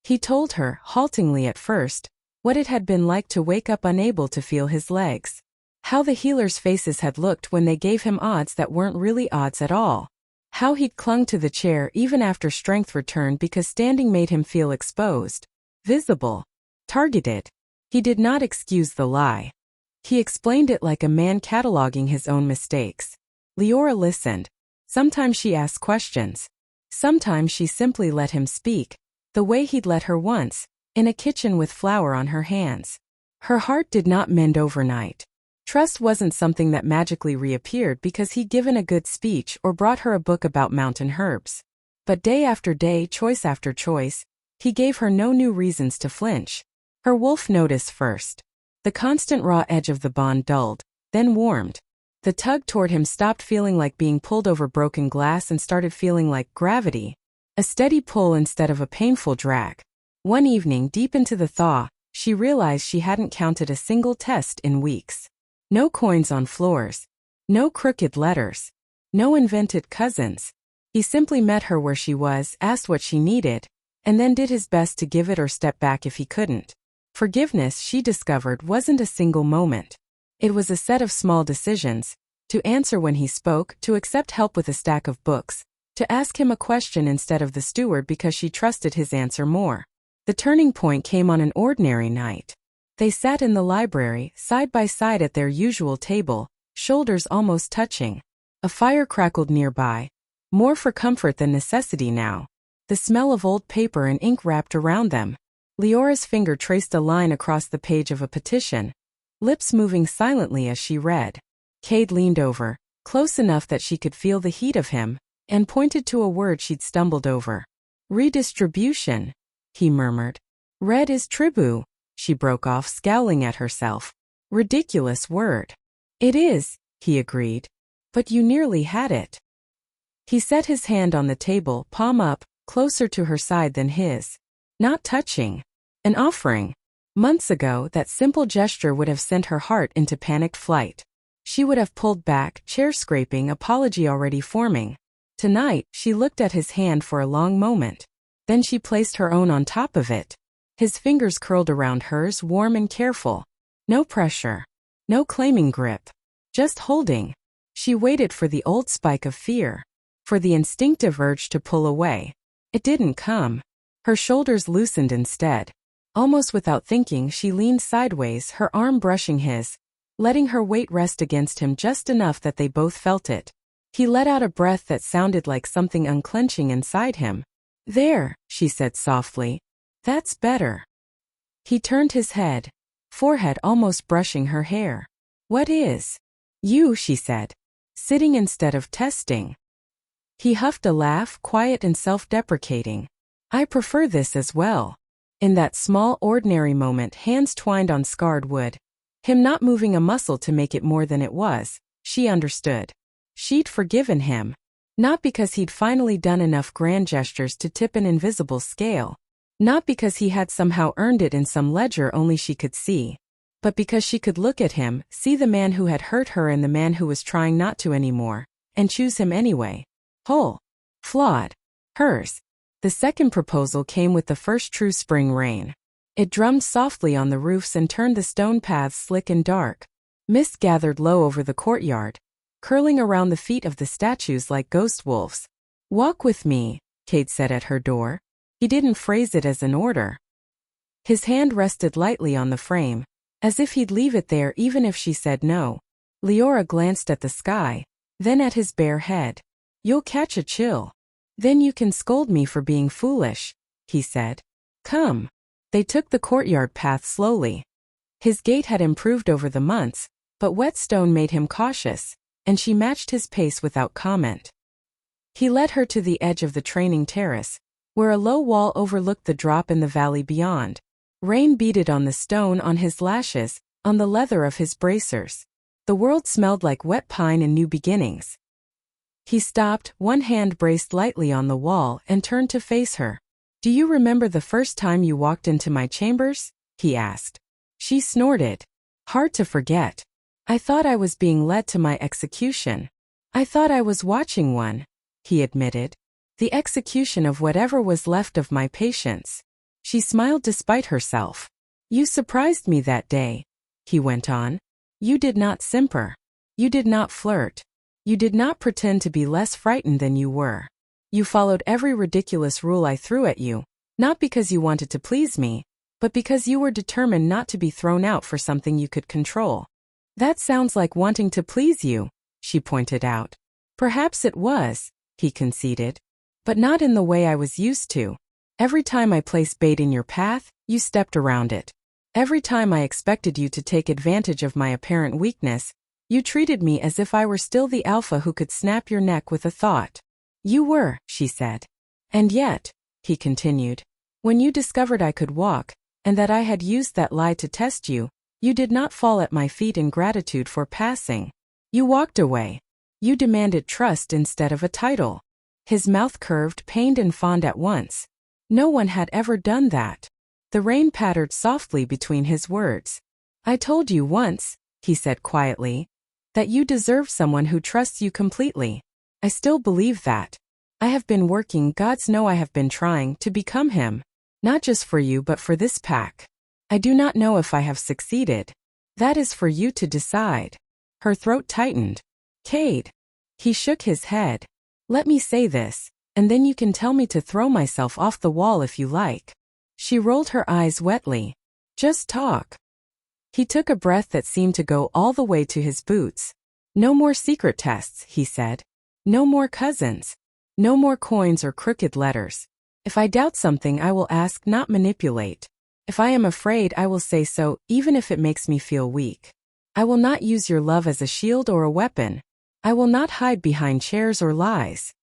He told her, haltingly at first, what it had been like to wake up unable to feel his legs. How the healers' faces had looked when they gave him odds that weren't really odds at all. How he'd clung to the chair even after strength returned because standing made him feel exposed, visible, targeted. He did not excuse the lie. He explained it like a man cataloging his own mistakes. Leora listened. Sometimes she asked questions. Sometimes she simply let him speak, the way he'd let her once, in a kitchen with flour on her hands. Her heart did not mend overnight. Trust wasn't something that magically reappeared because he'd given a good speech or brought her a book about mountain herbs. But day after day, choice after choice, he gave her no new reasons to flinch. Her wolf noticed first. The constant raw edge of the bond dulled, then warmed. The tug toward him stopped feeling like being pulled over broken glass and started feeling like gravity. A steady pull instead of a painful drag. One evening, deep into the thaw, she realized she hadn't counted a single test in weeks. No coins on floors. No crooked letters. No invented cousins. He simply met her where she was, asked what she needed, and then did his best to give it or step back if he couldn't. Forgiveness, she discovered, wasn't a single moment. It was a set of small decisions. To answer when he spoke, to accept help with a stack of books, to ask him a question instead of the steward because she trusted his answer more. The turning point came on an ordinary night. They sat in the library, side by side at their usual table, shoulders almost touching. A fire crackled nearby, more for comfort than necessity now. The smell of old paper and ink wrapped around them. Leora's finger traced a line across the page of a petition, lips moving silently as she read. Cade leaned over, close enough that she could feel the heat of him, and pointed to a word she'd stumbled over. "Redistribution," he murmured. "Red is tribu," she broke off, scowling at herself. "Ridiculous word." "It is," he agreed. "But you nearly had it." He set his hand on the table, palm up, closer to her side than his. Not touching. An offering. Months ago, that simple gesture would have sent her heart into panicked flight. She would have pulled back, chair scraping, apology already forming. Tonight, she looked at his hand for a long moment. Then she placed her own on top of it. His fingers curled around hers, warm and careful. No pressure. No claiming grip. Just holding. She waited for the old spike of fear. For the instinctive urge to pull away. It didn't come. Her shoulders loosened instead. Almost without thinking, she leaned sideways, her arm brushing his, letting her weight rest against him just enough that they both felt it. He let out a breath that sounded like something unclenching inside him. "There," she said softly. "That's better." He turned his head, forehead almost brushing her hair. "What is?" "You," she said. "Sitting instead of testing." He huffed a laugh, quiet and self-deprecating. "I prefer this as well." In that small, ordinary moment, hands twined on scarred wood. Him not moving a muscle to make it more than it was, she understood. She'd forgiven him. Not because he'd finally done enough grand gestures to tip an invisible scale. Not because he had somehow earned it in some ledger only she could see. But because she could look at him, see the man who had hurt her and the man who was trying not to anymore, and choose him anyway. Whole. Flawed. Hers. The second proposal came with the first true spring rain. It drummed softly on the roofs and turned the stone paths slick and dark. Mist gathered low over the courtyard, curling around the feet of the statues like ghost wolves. "Walk with me," Cade said at her door. He didn't phrase it as an order. His hand rested lightly on the frame, as if he'd leave it there even if she said no. Leora glanced at the sky, then at his bare head. "You'll catch a chill." Then you can scold me for being foolish, he said. Come. They took the courtyard path slowly. His gait had improved over the months, but whetstone made him cautious, and she matched his pace without comment. He led her to the edge of the training terrace, where a low wall overlooked the drop in the valley beyond. Rain beaded on the stone on his lashes, on the leather of his bracers. The world smelled like wet pine and new beginnings. He stopped, one hand braced lightly on the wall, and turned to face her. Do you remember the first time you walked into my chambers? He asked. She snorted. Hard to forget. I thought I was being led to my execution. I thought I was watching one, he admitted. The execution of whatever was left of my patience. She smiled despite herself. You surprised me that day, he went on. You did not simper. You did not flirt. You did not pretend to be less frightened than you were. You followed every ridiculous rule I threw at you, not because you wanted to please me, but because you were determined not to be thrown out for something you could control. That sounds like wanting to please you, she pointed out. Perhaps it was, he conceded. But not in the way I was used to. Every time I placed bait in your path, you stepped around it. Every time I expected you to take advantage of my apparent weakness, you treated me as if I were still the alpha who could snap your neck with a thought. You were, she said. And yet, he continued, when you discovered I could walk, and that I had used that lie to test you, you did not fall at my feet in gratitude for passing. You walked away. You demanded trust instead of a title. His mouth curved, pained and fond at once. No one had ever done that. The rain pattered softly between his words. I told you once, he said quietly, that you deserve someone who trusts you completely. I still believe that. I have been working, gods know I have been trying, to become him. Not just for you but for this pack. I do not know if I have succeeded. That is for you to decide. Her throat tightened. Cade. He shook his head. Let me say this, and then you can tell me to throw myself off the wall if you like. She rolled her eyes wetly. Just talk. He took a breath that seemed to go all the way to his boots. No more secret tests, he said. No more cousins. No more coins or crooked letters. If I doubt something I will ask, not manipulate. If I am afraid I will say so, even if it makes me feel weak. I will not use your love as a shield or a weapon. I will not hide behind chairs or lies.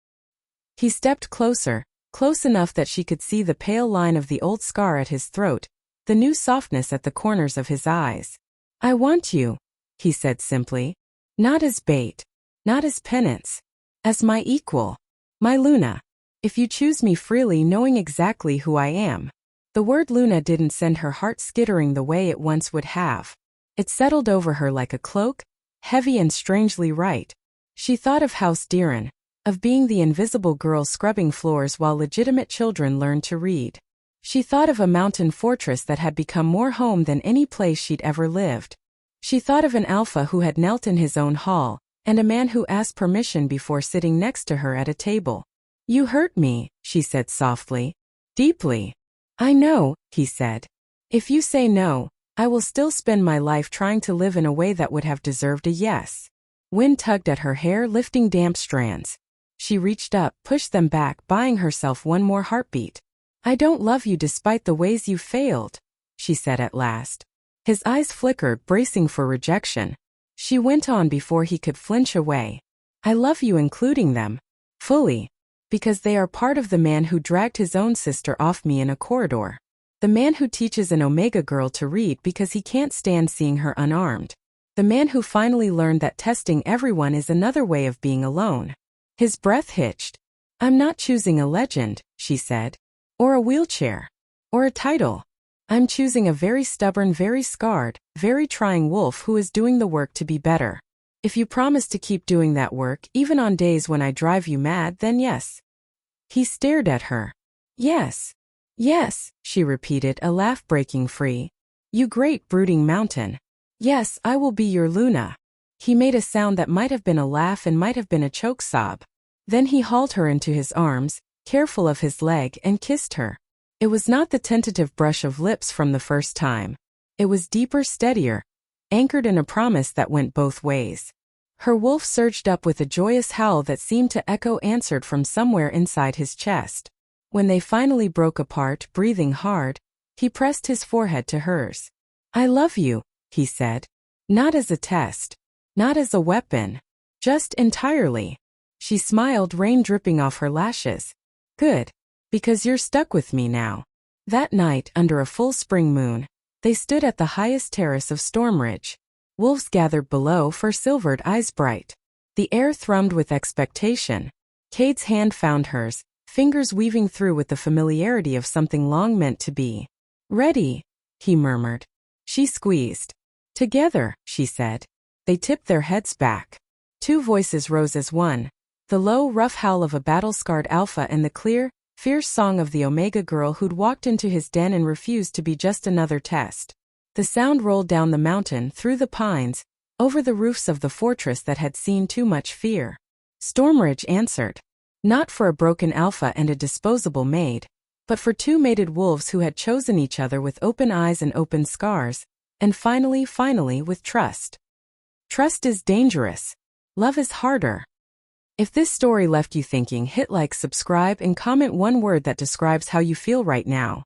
He stepped closer, close enough that she could see the pale line of the old scar at his throat, the new softness at the corners of his eyes. I want you, he said simply. Not as bait. Not as penance. As my equal. My Luna. If you choose me freely knowing exactly who I am. The word Luna didn't send her heart skittering the way it once would have. It settled over her like a cloak, heavy and strangely right. She thought of House Deeren, of being the invisible girl scrubbing floors while legitimate children learned to read. She thought of a mountain fortress that had become more home than any place she'd ever lived. She thought of an alpha who had knelt in his own hall, and a man who asked permission before sitting next to her at a table. You hurt me, she said softly. Deeply. I know, he said. If you say no, I will still spend my life trying to live in a way that would have deserved a yes. Wind tugged at her hair, lifting damp strands. She reached up, pushed them back, buying herself one more heartbeat. I don't love you despite the ways you failed, she said at last. His eyes flickered, bracing for rejection. She went on before he could flinch away. I love you including them. Fully. Because they are part of the man who dragged his own sister off me in a corridor. The man who teaches an Omega girl to read because he can't stand seeing her unarmed. The man who finally learned that testing everyone is another way of being alone. His breath hitched. I'm not choosing a legend, she said. Or a wheelchair. Or a title. I'm choosing a very stubborn, very scarred, very trying wolf who is doing the work to be better. If you promise to keep doing that work, even on days when I drive you mad, then yes. He stared at her. Yes. Yes, she repeated, a laugh breaking free. You great brooding mountain. Yes, I will be your Luna. He made a sound that might have been a laugh and might have been a choke sob. Then he hauled her into his arms, careful of his leg, and kissed her. It was not the tentative brush of lips from the first time. It was deeper, steadier, anchored in a promise that went both ways. Her wolf surged up with a joyous howl that seemed to echo answered from somewhere inside his chest. When they finally broke apart, breathing hard, he pressed his forehead to hers. "I love you," he said. "Not as a test. Not as a weapon. Just entirely." She smiled, rain dripping off her lashes. "Good. Because you're stuck with me now." That night, under a full spring moon, they stood at the highest terrace of Stormridge. Wolves gathered below, fur-silvered eyes bright. The air thrummed with expectation. Cade's hand found hers, fingers weaving through with the familiarity of something long meant to be. "Ready," he murmured. She squeezed. "Together," she said. They tipped their heads back. Two voices rose as one, the low, rough howl of a battle-scarred alpha and the clear, fierce song of the Omega girl who'd walked into his den and refused to be just another test. The sound rolled down the mountain, through the pines, over the roofs of the fortress that had seen too much fear. Stormridge answered. Not for a broken alpha and a disposable maid, but for two mated wolves who had chosen each other with open eyes and open scars, and finally with trust. Trust is dangerous. Love is harder. If this story left you thinking, hit like, subscribe, and comment one word that describes how you feel right now.